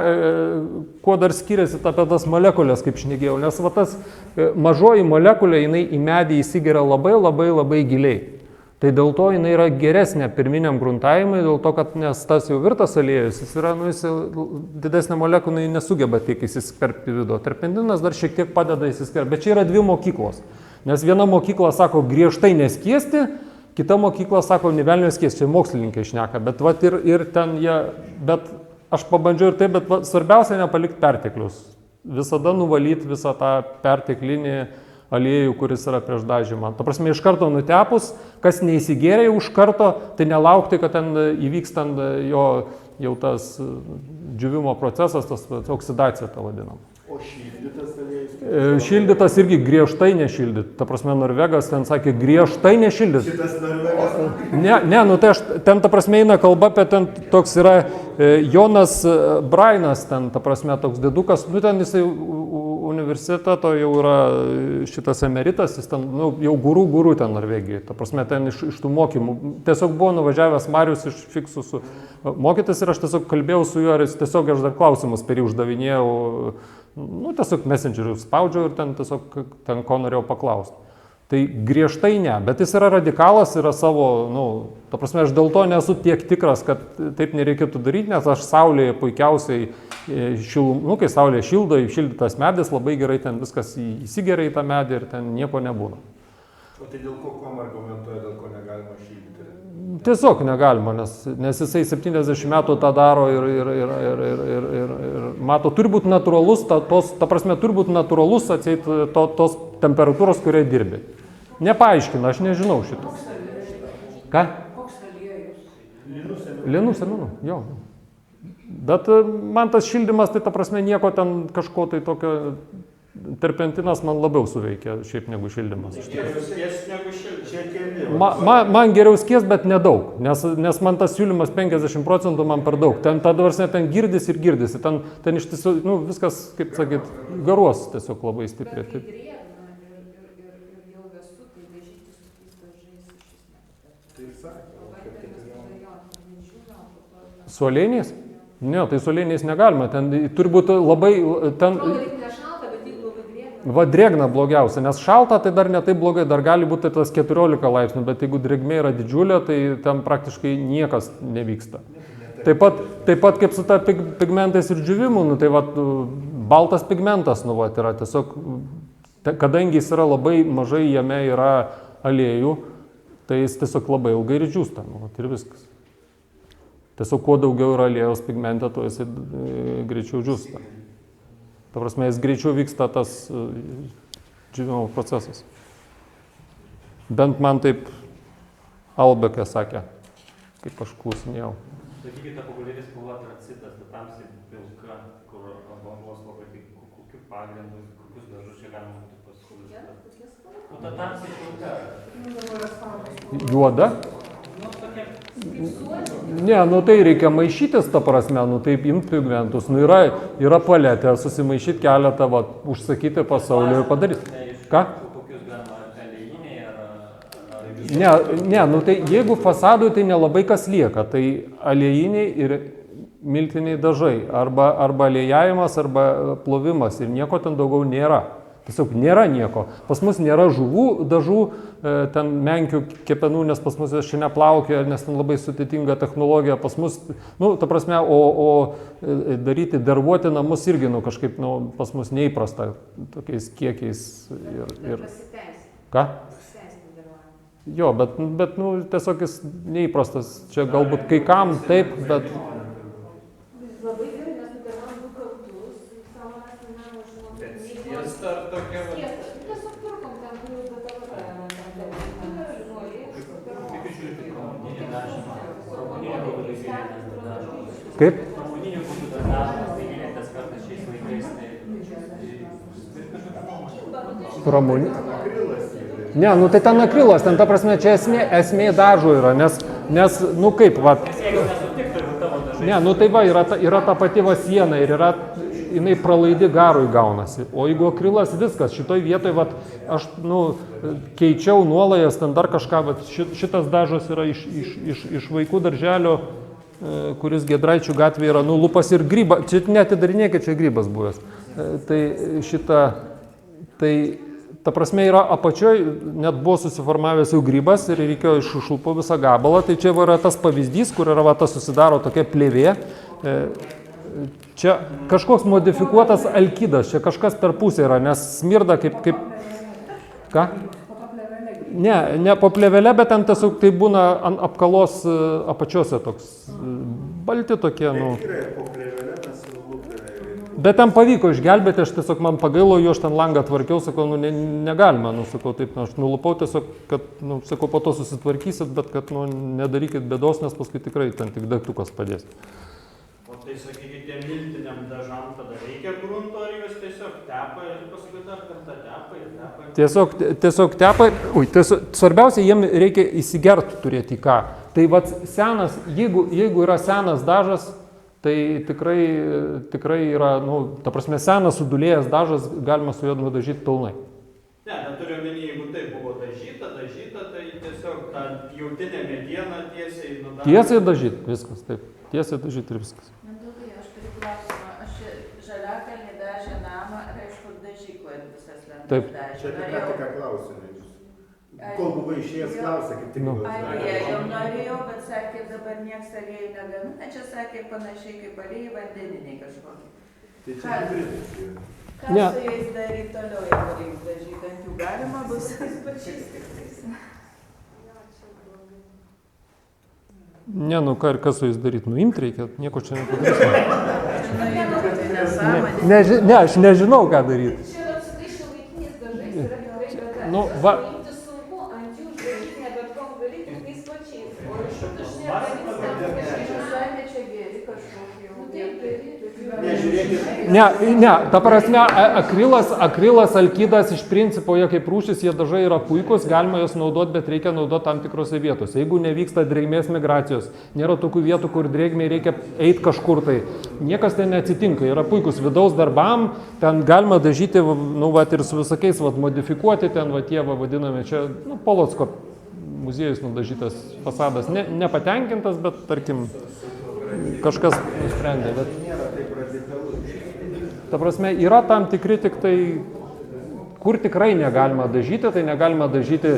kuo dar skiriasi apie tas molekulės, kaip šnekėjau, nes va tas mažoji molekulė, jinai į medį įsigeria labai giliai. Tai dėl to jinai yra geresnė pirminiam gruntavimui, dėl to, kad nes tas jau virtas aliejus, jis yra, nu, jis didesnė molekulė nesugeba tiek įsiskverbti vidų. Terpentinas dar šiek tiek padeda įsiskverbti, bet čia yra dvi mokyklos. Nes viena mokykla sako griežtai neskiesti, kita mokykla sako nevelnio skiesti, čia mokslininkai šneka, bet vat ir ten jie, bet aš pabandžiau ir taip, bet svarbiausia nepalikti perteklius. Visada nuvalyti visą tą perteklinį aliejų, kuris yra prieš dažymą. Ta prasme, iš karto nutepus, kas neįsigėrė už karto, tai nelaukti, kad ten įvyks ten jo jau tas džiūvimo procesas, tas oksidacija tą vadinam. O šildytas aliejus? Šildytas irgi griežtai nešildyti. Ta prasme, Norvegas ten sakė griežtai nešildyti. Šitas Norvegas? Ne, nu tai aš, ten ta prasme eina kalba, apie ten toks yra Jonas Brainas, ten ta prasme toks dedukas, nu ten jisai universiteto jau yra šitas emeritas, jis ten, nu, jau gurų ten Norvegijai, ta prasme ten iš tų mokymų. Tiesiog buvo nuvažiavęs Marius iš Fiksų su mokytis ir aš tiesiog kalbėjau su juo ir tiesiog aš dar klausimus per jį uždavinėjau, nu tiesiog messengerių spaudžiau ir ten tiesiog ten ko norėjau paklausti. Tai griežtai ne, bet jis yra radikalas, yra savo, nu, ta prasme, aš dėl to nesu tiek tikras, kad taip nereikėtų daryti, nes aš saulėje puikiausiai, nu, kai saulėje šildo, šildytas medis, labai gerai ten viskas įsigeria į tą medį ir ten nieko nebūna. O tai dėl ko argumentuoja, dėl ko negalima šildyti? Tiesiog negalima, nes jisai 70 metų tą daro ir mato, turi būti natūralus, ta prasme, turi būti natūralus atseit tos temperatūros, kurioje dirbi. Nepaaiškina, aš nežinau šito. Ką? Koks aliejus? Linų seminų, jo. Bet man tas šildymas, tai ta prasme nieko ten kažko tai tokio, terpentinas man labiau suveikia šiaip negu šildymas. Geriau skiesti negu šildyti. Man geriau skiesti, bet nedaug, nes man tas siūlymas 50% man per daug. Ten ten girdisi ir girdisi, ten iš tiesų, nu, viskas, kaip sakyt, garuos tiesiog labai stipriai. Bet kai drėgna ir jau vėsu, tai dažyti su tais dažais iš esmės. Taip sakė. Su aliejiniais? Ne, tai su aliejiniais negalima, ten turi būti labai, ten... Va drėgna blogiausia, nes šalta tai dar ne taip blogai, dar gali būti tas 14 laipsnių, bet jeigu drėgmė yra didžiulė, tai ten praktiškai niekas nevyksta. Taip pat kaip su ta pigmentais ir džiūvimu, nu, tai va, baltas pigmentas, nu, va, yra tiesiog, kadangi jis yra labai mažai, jame yra aliejų, tai jis tiesiog labai ilgai ir džiūsta, nu, va, ir viskas. Tiesiog kuo daugiau yra aliejaus pigmente, tuo jis greičiau džiūsta. Ta prasme, jis greičiau vyksta tas džiūvimo procesas. Bent man taip Albekė sakė, kaip aš klausinėjau. Sakykite, ta populiari spalva tracitas, ta tamsiai pilka, kur bangos labai, kokiu pagrindu, kokius dažus čia galima būtų pasiūlyti. Kokie spalva? Nu, ta tamsiai pilka. Juoda? Nu, tokia. Ne, nu tai reikia maišytis, ta prasme, nu taip imti pigmentus. Nu yra paletė, susimaišyti keletą, va, užsakyti pasaulį ir padaryti. Ką? Kokius galima aliejiniai ar... Ne, nu tai jeigu fasadui tai nelabai kas lieka, tai aliejiniai ir miltiniai dažai, arba aliejavimas, arba plovimas ir nieko ten daugiau nėra. Tiesiog nėra nieko. Pas mus nėra žuvų dažų, ten menkių kepenų, nes pas mus aš čia neplaukė, nes ten labai sudėtinga technologija. Pas mus, nu, ta prasme, o daryti, dervuoti namus irgi, nu, kažkaip, nu, pas mus neįprasta tokiais kiekiais. Ir... Ką? Jo, bet, nu, tiesiog jis neįprastas. Čia galbūt kai kam taip, bet... Labai gerai, mes nudervam 2 kartus, savo namo žinoma. Skiesta ar tokia... Skiesta. Tiesiog pirkom ten, kur jau Kaip? Pramoninių būdų dažavimas, tai gilintas kartais šiais laikais, tai... Pramonį? Ne, nu tai ten akrilas, ten ta prasme, čia esmė dažų yra, nes, nu kaip, va... Ne, nu tai va, yra ta pati va siena ir yra, jinai pralaidi garui gaunasi. O jeigu akrilas viskas, šitoj vietoj, va, aš, nu, keičiau nuolajas, ten dar kažką, va, šitas dažas yra iš vaikų darželio, kuris Giedraičių gatvėje yra, nu, lupas ir grybą, čia netidarinėkit, čia grybas buvęs. Tai šita, tai... Ta prasme yra apačioj, net buvo susiformavęs jau grybas ir reikėjo iššulpo visą gabalą. Tai čia yra tas pavyzdys, kur yra va, tas susidaro tokia plėvė. Čia kažkoks modifikuotas alkidas, čia kažkas per pusę yra, nes smirda kaip... Ką? Ne po plėvelė, bet ten tiesiog tai būna ant apkalos apačiuose toks balti tokie, nu... Bet ten pavyko išgelbėti, aš tiesiog man pagailo, jo aš ten langą tvarkiau, sakau, nu negalima, nu sakau, taip, nu, aš nulupau tiesiog, kad, nu, sakau, po to susitvarkysit, bet kad, nu, nedarykit bėdos, nes paskui tikrai ten tik daiktukas padės. O tai sakykite, miltiniam dažam tada reikia grunto, ar jūs tiesiog tepa ir paskui dar kartą tepa ir tepa? Tiesiog tepa, svarbiausia, jiem reikia įsigerti turėti ką. Tai vat senas, jeigu yra senas dažas, tai tikrai yra, nu, ta prasme, senas sudulėjęs dažas, galima su juo nudažyti pilnai. Ne, neturiu omeny, jeigu tai buvo dažyta, tai tiesiog tą pjautinę medieną tiesiai nudažyti. Tiesiai dažyti, viskas, taip. Tiesiai dažyti ir viskas. Mindaugai, aš turiu klausimą. Aš Žaliakalnį dažė namą, aišku, dažykloje visas lentas Taip. dažė. Čia apie ką tik klausėme. Kol buvai išėjęs klausė, kaip tik buvo. Aliejų norėjau, bet sakė, dabar nieks aliejų negamina. Čia sakė panašiai kaip aliejai vandeniniai kažkokie. Tai čia tikrai. Ką su jais daryti toliau, jeigu reiks dažyti, ant jų galima bus tais pačiais tiktais. Ne, nu ką ir kas su jais daryti, nuimti reikia, nieko čia nepadarysi. Ne, aš nežinau, ką daryti. Čia yra su tais šiuolaikiniais dažais yra tikrai bėda. Nu, va. Paimti sunku, ant jų uždaryti ne bet koks dalykas tais pačiais. O iš jų dažnai Sakė, čia geri kažkokie. Nu taip, daryti. Ne, ta prasme, akrilas, alkidas iš principo, jie kaip rūšis, jie dažai yra puikus, galima juos naudoti, bet reikia naudoti tam tikrose vietose. Jeigu nevyksta drėgmės migracijos, nėra tokių vietų, kur drėgmė reikia eiti kažkur, tai niekas ten neatsitinka, yra puikus vidaus darbam, ten galima dažyti, nu, va, ir su visokiais, va, modifikuoti, ten, va, tie, va, vadinami, čia, nu, Polocko muziejus nudažytas fasadas, nepatenkintas, bet, tarkim, kažkas nusprendė, bet... Ta prasme, yra tam tikri tik tai, kur tikrai negalima dažyti, tai negalima dažyti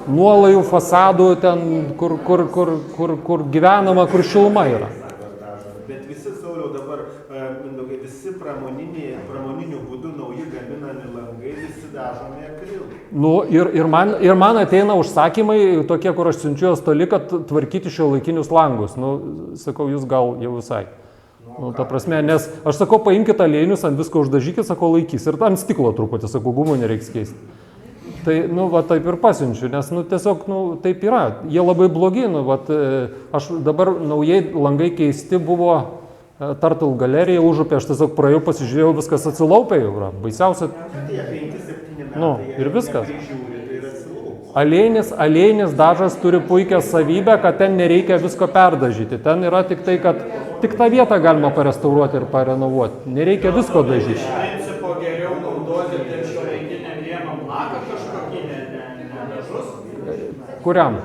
nuolajų fasadų, ten, kur gyvenama, kur šiluma yra. Bet visi, Sauliau, dabar, Mindaugai, visi pramoniniu būdu nauji gaminami langai, visi dažomi akrilu. Nu, ir man ateina užsakymai tokie, kur aš siunčiu juos toli, kad tvarkyti šiuolaikinius langus. Nu, sakau, jūs gal jau visai. Nu, ta prasme, nes aš sakau, paimkite aliejinius, ant visko uždažykit, sakau, laikys. Ir tam stiklo truputį, sakau, gumų nereiks keisti. Tai, nu, va, taip ir pasiunčiu, nes, nu, tiesiog, nu, taip yra. Jie labai blogi, nu, va, aš dabar naujai langai keisti buvo Tartul galerija užupė, aš tiesiog praėjau, pasižiūrėjau, viskas atsilaupė jau yra. Baisiausia. Tai 5-7 metai. Nu, ir viskas. Neprižiūri, tai yra atsilaups. Alėjinis dažas turi puikią savybę, kad ten nereikia visko perdažyti. Ten yra tik tai, kad tik tą vietą galima parestauruoti ir parenovuoti. Nereikia visko dažyti. Iš principo geriau naudoti taip šiuolaikiniam rėmam laką kažkokį, ne dažus. Kuriam?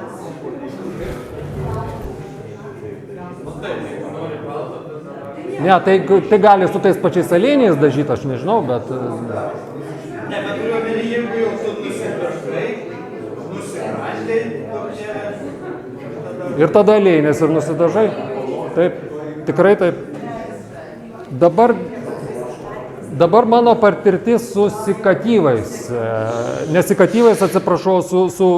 Ne, tai gali su tais pačiais alėjiniais dažyti, aš nežinau, bet... Ne, bet turiu omeny, jeigu jau tu nusidažai, nusigrandai, tokie... Ir tada alėjinės ir nusidažai. Taip, tikrai taip. Dabar mano patirtis su sikatyvais, nesikatyvais, atsiprašau, su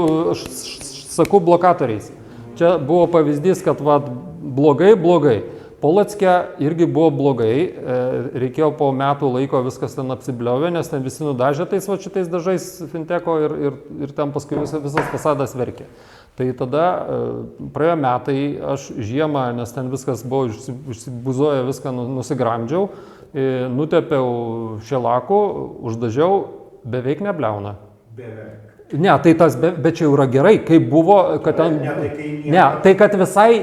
sakų blokatoriais. Čia buvo pavyzdys, kad blogai. Polocke irgi buvo blogai, reikėjo po metų laiko viskas ten apsibliovė, nes ten visi nudažė tais šitais dažais finteko ir ten paskui visas fasadas verkė. Tai tada praėjo metai, aš žiemą, nes ten viskas buvo išsibuzoję, viską nusigramdžiau, nutepiau šelaku, uždažiau, beveik nebliauna. Beveik. Ne, tai tas, bet čia jau yra gerai, kaip buvo, kad ten... Ne, tai kad visai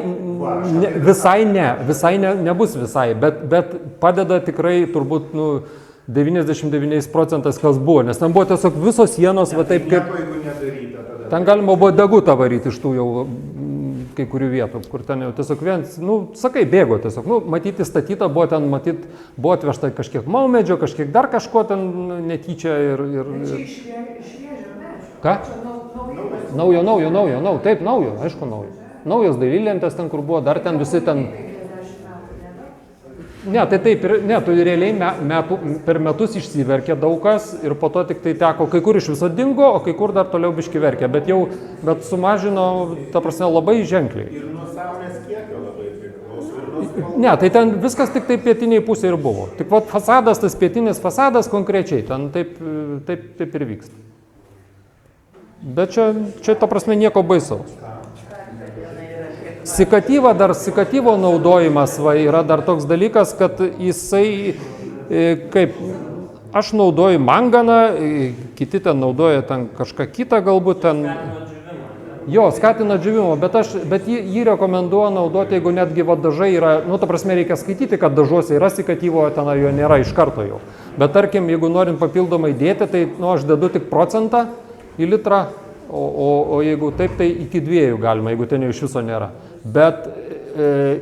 nebus visai, bet padeda tikrai turbūt 99% kas buvo, nes ten buvo tiesiog visos sienos, va taip kaip... Ten galima buvo degutą varyti iš tų jau kai kurių vietų, kur ten jau tiesiog vienas, sakai, bėgo tiesiog, matyti statyta, buvo ten, buvo atvežta kažkiek maumedžio, kažkiek dar kažko ten netyčia ir... Ką? Naujo, taip, naujo, aišku, naujo. Naujos dailylentės ten, kur buvo, dar ten visi ten... Ne, tai taip, tu realiai per metus išsiverkė daug kas ir po to tik tai teko, kai kur iš viso dingo, o kai kur dar toliau biški verkė, bet sumažino, ta prasme, labai ženkliai. Ir nuo saulės kiekio labai priklauso. Ne, tai ten viskas tik tai pietiniai pusė ir buvo. Tik fasadas, tas pietinis fasadas konkrečiai, ten taip ir vyksta. Bet čia ta prasme nieko baisaus. Sikatyvo naudojimas yra dar toks dalykas, kad jisai, kaip aš naudoju manganą, kiti ten naudoja ten kažką kitą galbūt ten. Jo, skatina džiūvimą, bet jį rekomenduoju naudoti, jeigu netgi dažai yra, ta prasme reikia skaityti, kad dažuose yra sikatyvo, ten jo nėra iš karto jau. Bet tarkim, jeigu norim papildomai dėti, tai aš dedu tik 1% į litrą, o jeigu taip, tai iki 2 galima, jeigu ten jau iš viso nėra. Bet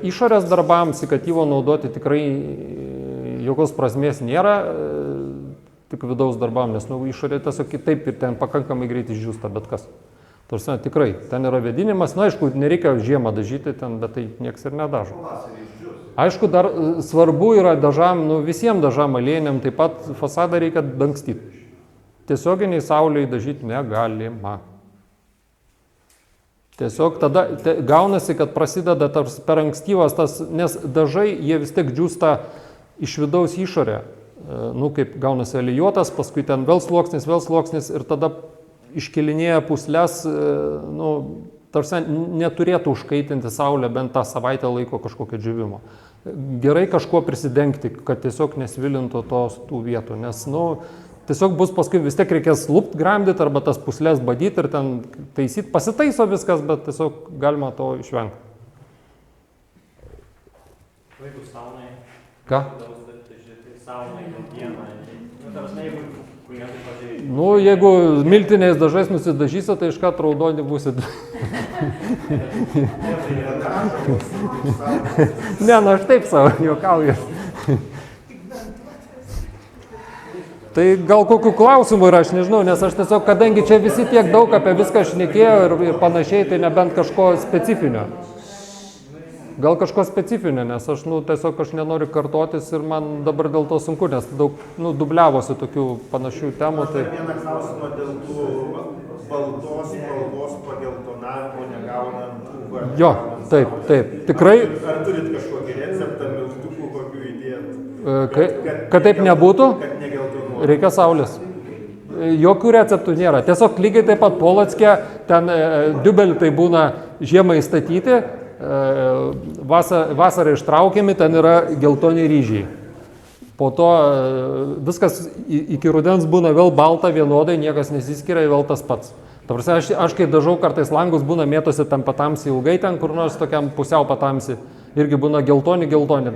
išorės darbams sikatyvo naudoti tikrai jokios prasmės nėra, tik vidaus darbams, nes išorė tiesiog kitaip ir ten pakankamai greitai išdžiūsta bet kas. Tarsi tikrai, ten yra vėdinimas, aišku, nereikia žiemą dažyti ten, bet tai nieks ir nedažo. Aišku, dar svarbu yra dažam, visiems dažam alėjiniam, taip pat fasadą reikia dangstyti. Tiesioginiai sauliai dažyti negalima. Tiesiog tada gaunasi, kad prasideda per ankstyvas tas, nes dažai jie vis tiek džiūsta iš vidaus išorę. Kaip gaunasi alijuotas, paskui ten vėl sluoksnis ir tada iškelinėja pusles, tarsi neturėtų užkaitinti saulę bent tą savaitę laiko kažkokio džiūvimo. Gerai kažkuo prisidengti, kad tiesiog nesvilintų tų vietų, nes, tiesiog bus paskui vis tiek reikės lupt gramdyti arba tas puslės badyti ir ten taisyti, pasitaiso viskas, bet tiesiog galima to išvengti. Jeigu saunai, ką? Saunai, dieną, jeigu klientai pažiūrėjai. Jeigu miltiniais dažais nusidažysi, tai iškart raudoni būsit. Ne, aš taip savo juokauju. Tai gal kokių klausimų yra, aš nežinau, nes aš tiesiog, kadangi čia visi tiek daug apie viską šnekėjo ir panašiai, tai nebent kažko specifinio. Gal kažko specifinio, nes aš, tiesiog aš nenoriu kartotis ir man dabar dėl to sunku, nes daug, dubliavosi tokių panašių temų. Tai vieną klausimą dėl tų baltos spalvos pageltonavimo negaunant UV. Jo, taip, tikrai. Ar turit kažkokį receptą, miltukų kokių įdėt? Kad taip nebūtų? Kad negeltonuotų. Reikia saulės. Jokių receptų nėra. Tiesiog lygiai taip pat Polocke, ten diubeliai tai būna žiemą įstatyti, vasarą ištraukiami, ten yra geltoni ryžiai. Po to viskas iki rudens būna vėl balta vienodai, niekas nesiskiria, vėl tas pats. Ta prasme, aš kai dažau kartais langus, būna mėtosi ten patamsi ilgai, ten kur nors tokiam pusiau patamsi, irgi būna geltoni,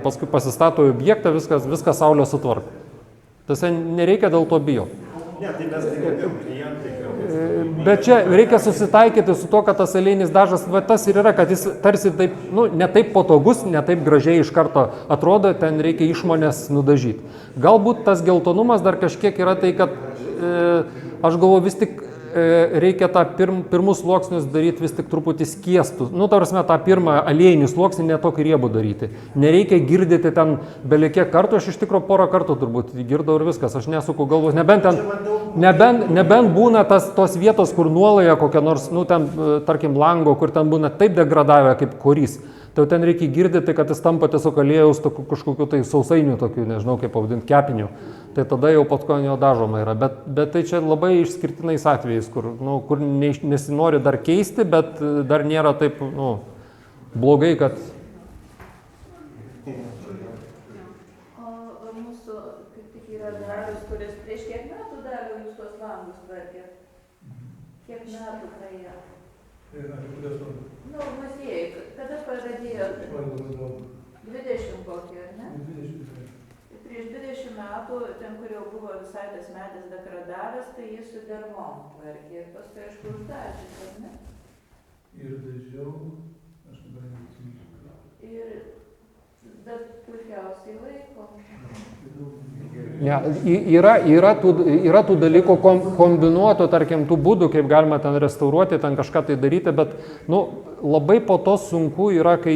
paskui pasistato objektą, viskas saulė sutvarko. Tiesa, nereikia dėl to bijoti. Ne, tai mes tik apie klientai. Bet čia reikia susitaikyti su to, kad tas aliejnis dažas, va, tas ir yra, kad jis tarsi taip, nu, ne taip patogus, ne taip gražiai iš karto atrodo, ten reikia išmonės nudažyti. Galbūt tas geltonumas dar kažkiek yra tai, kad aš galvoju vis tik reikia tą pirmus sluoksnius daryti vis tik truputį skiestus. Nu, ta prasme, tą pirmą aliejinį sluoksnį netokį riebų daryti. Nereikia girdyti ten belekiek kartų, aš iš tikrųjų porą kartų turbūt girdau ir viskas, aš nesuku galvos. Nebent būna tos vietos, kur nuolaja kokia nors, nu, ten, tarkim, lango, kur ten būna taip degradavę kaip korys. Tai ten reikia girdyti, kad jis tampa tiesiog aliejaus kažkokiu tai sausainiu, tokiu, nežinau kaip pavadinti, kepiniu. Tai tada jau patkonio dažoma yra. Bet tai čia labai išskirtinais atvejais, kur nesinori dar keisti, bet dar nėra taip blogai, kad... O mūsų, kaip tik yra darius, kuris prieš kiek metų dariau jūs tos langus tvarkėt? Kiek metų praėjo? Nu, muziejai, kada pradėjo? 20 kokį, ar ne? 20. Prieš 20 metų, ten, kur jau buvo visai tas medis degradavęs, tai jis su dermom tvarkė ir paskui aišku uždažys, ar ne? Ir dažiau, aš dabar neatsimenu. Ir, bet puikiausiai laiko. Ja, yra tų dalykų kombinuotų, tarkim, tų būdų, kaip galima ten restauruoti, ten kažką tai daryti, bet labai po to sunku yra, kai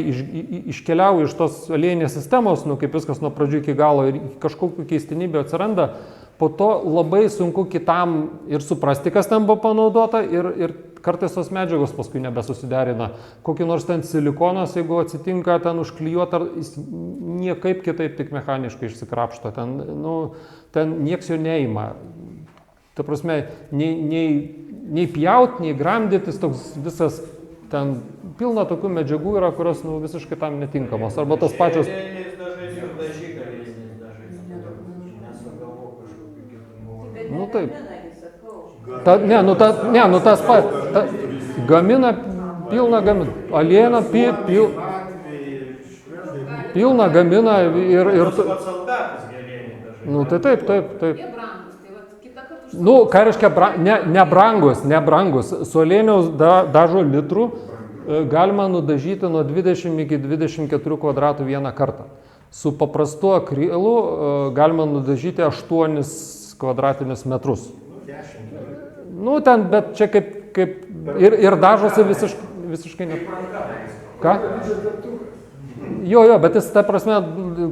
iškeliauji iš tos aliejinės sistemos, kaip viskas nuo pradžių iki galo ir kažkokių keistinybių atsiranda, po to labai sunku kitam ir suprasti, kas ten buvo panaudota ir kartais tos medžiagos paskui nebesusiderina. Kokį nors ten silikonas, jeigu atsitinka ten užklijuota, jis niekaip kitaip tik mechaniškai išsikrapšto. Ten nieks jo neima. Ta prasme, nei pjaut, nei gramdytis, toks visas ten pilna tokių medžiagų yra, kurios visiškai tam netinkamos. Arba tos pačios... Nu taip. Tas pats. Gamina, pilna gamina. Alieną pilna gamina ir... Nu tai taip. Nu, ką reiškia, nebrangus. Su aliejiniaus dažo litrų galima nudažyti nuo 20 iki 24 kvadratų vieną kartą. Su paprastu akrilu galima nudažyti 8 kvadratinius metrus. Nu, ten, bet čia kaip ir dažosi visiškai ne. Ką? Jo, bet jis, ta prasme,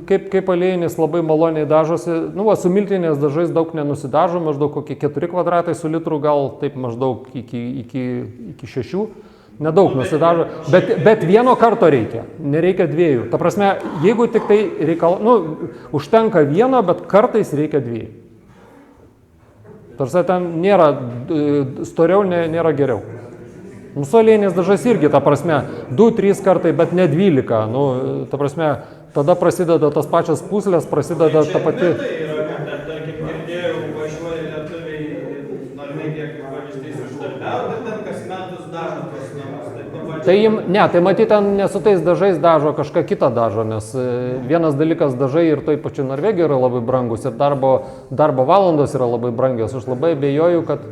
kaip aliejinis labai maloniai dažosi. Nu, su miltinės dažais daug nenusidažo, maždaug kokie 4 kvadratai su litru, gal taip maždaug iki 6. Nedaug nusidažo, bet vieno karto reikia, nereikia 2. Ta prasme, jeigu tik tai užtenka vieno, bet kartais reikia 2. Tarsi ten nėra, storiau nėra geriau. Mūsų aliejinės dažas irgi, ta prasme, 2-3 kartai, bet ne 12. Nu, ta prasme, tada prasideda tos pačios puslės, prasideda ta pati... Tarkim, girdėjau, važiuoja lietuviai, Norvegija kaip pavyzdys uždarbiauti, ten kas metus dažo tos namus. Tai matyt, ten ne su tais dažais dažo, kažką kitą dažo, nes vienas dalykas dažai ir toj pačioj Norvegijoje yra labai brangus ir darbo valandos yra labai brangios. Aš labai abejoju, kad,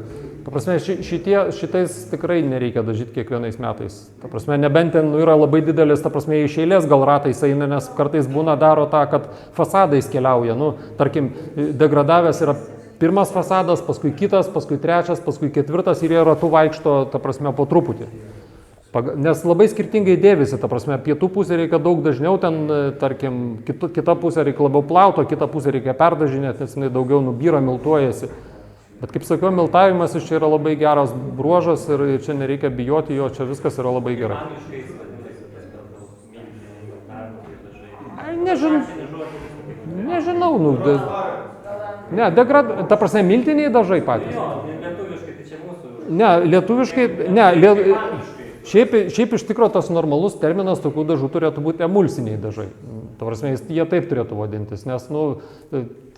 ta prasme, šitais tikrai nereikia dažyti kiekvienais metais. Ta prasme, nebent ten yra labai didelis, ta prasme, iš eilės gal ratais eina, nes kartais būna daro tą, kad fasadais keliauja. Nu, tarkim, degradavęs yra pirmas fasadas, paskui kitas, paskui trečias, paskui ketvirtas ir jie ratu vaikšto, ta prasme, po truputį. Nes labai skirtingai dėvisi, ta prasme, pietų pusė reikia daug dažniau, ten, tarkim, kita pusė reikia labiau plauto, kita pusė reikia perdažinėti, nes jinai daugiau nubyra, miltuojasi. Bet kaip sakiau, miltavimas iš čia yra labai geras bruožas ir čia nereikia bijoti jo, čia viskas yra labai gerai. Nežinau, ta prasme, miltiniai dažai patys. Lietuviškai, tai čia mūsų. Ne, lietuviškai, Šiaip iš tikrųjų tas normalus terminas tokių dažų turėtų būti emulsiniai dažai. Ta prasme, jie taip turėtų vadintis, nes,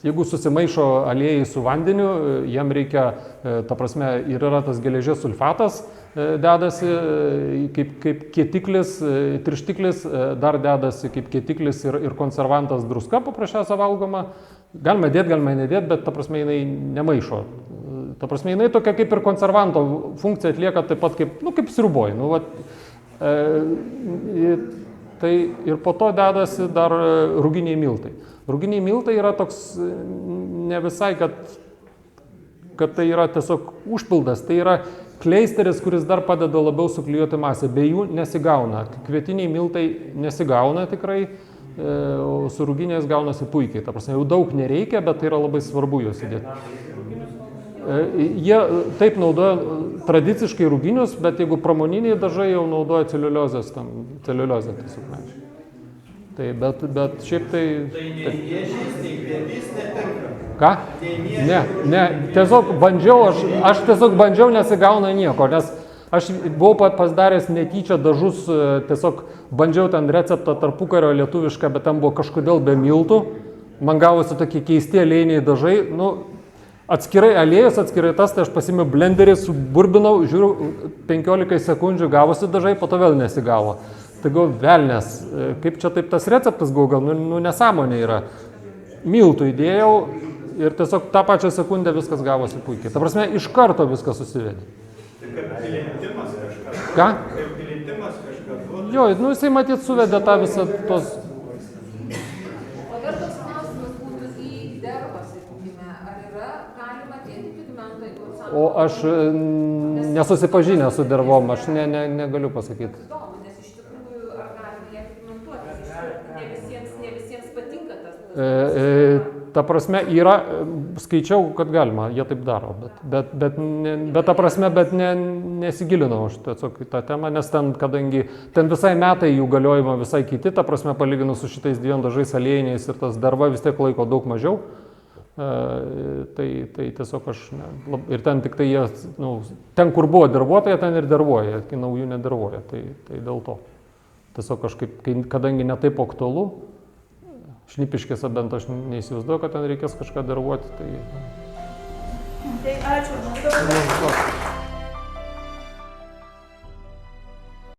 jeigu susimaišo aliejai su vandeniu, jiem reikia, ta prasme, ir yra tas geležies sulfatas, dedasi kaip kietiklis, tirštiklis, dar dedasi kaip kietiklis ir konservantas druska paprasčiausia valgoma. Galima dėti, galima nedėti, bet ta prasme jinai nemaišo. Ta prasme, jinai tokia kaip ir konservanto funkcija atlieka taip pat kaip sriuboj. Tai ir po to dedasi dar ruginiai miltai. Ruginiai miltai yra toks ne visai, kad tai yra tiesiog užpildas, tai yra kleisteris, kuris dar padeda labiau suklijuoti masę. Be jų nesigauna. Kvietiniai miltai nesigauna tikrai, o su ruginiais gaunasi puikiai. Ta prasme, jau daug nereikia, bet tai yra labai svarbu juos įdėti. Jie taip naudoja tradiciškai ruginius, bet jeigu pramoniniai dažai jau naudoja celiuliozę tiesiog medžiagą. Tai, bet šiaip tai... Tai nei miežys, nei kvietys netinka. Ką? Ne, tiesiog bandžiau, aš tiesiog bandžiau, nesigauna nieko, nes aš buvau pasidaręs netyčia dažus, tiesiog bandžiau ten receptą tarpukario lietuvišką, bet ten buvo kažkodėl be miltų. Man gavosi tokie keisti aliejiniai dažai, atskirai aliejus, atskirai tas, tai aš pasimiau blenderį, suburbinau, žiūriu, 15 sekundžių gavosi dažai, po to vėl nesigavo. Tai gal velnės, kaip čia taip tas receptas gal nesąmonė yra. Miltų įdėjau ir tiesiog tą pačią sekundę viskas gavosi puikiai. Ta prasme, iš karto viskas susivedė. Tai kaip pilintimas kažkas. Ką? Kaip pilintimas kažkas. Jo, jisai matyt suvedė tą visą tos... O dar toks klausimas būtų į dervą, sakykime, ar yra galima dėti pigmentą į koncertą? O aš nesusipažinęs su dervom, aš negaliu pasakyti. Įdomu, nes iš tikrųjų, ar galima ją pigmentuoti? Ne visiems patinka tas. Ta prasme, skaičiau, kad galima, jie taip daro, bet ta prasme, nesigilinau aš tiesiog į tą temą, nes kadangi ten visai metai jų galiojimo visai kiti, ta prasme, palyginus su šitais dviem dažais aliejiniais ir tas derva vis tiek laiko daug mažiau, tai tiesiog aš, ir ten tik tai jie, ten kur buvo dervuotoje, ten ir dervuoja, kai naujų nedervuoja, tai dėl to. Tiesiog kažkaip, kadangi netaip aktualu, Šnipiškėse bent aš neįsivaizduoju, kad ten reikės kažką dervuoti. Tai ačiū.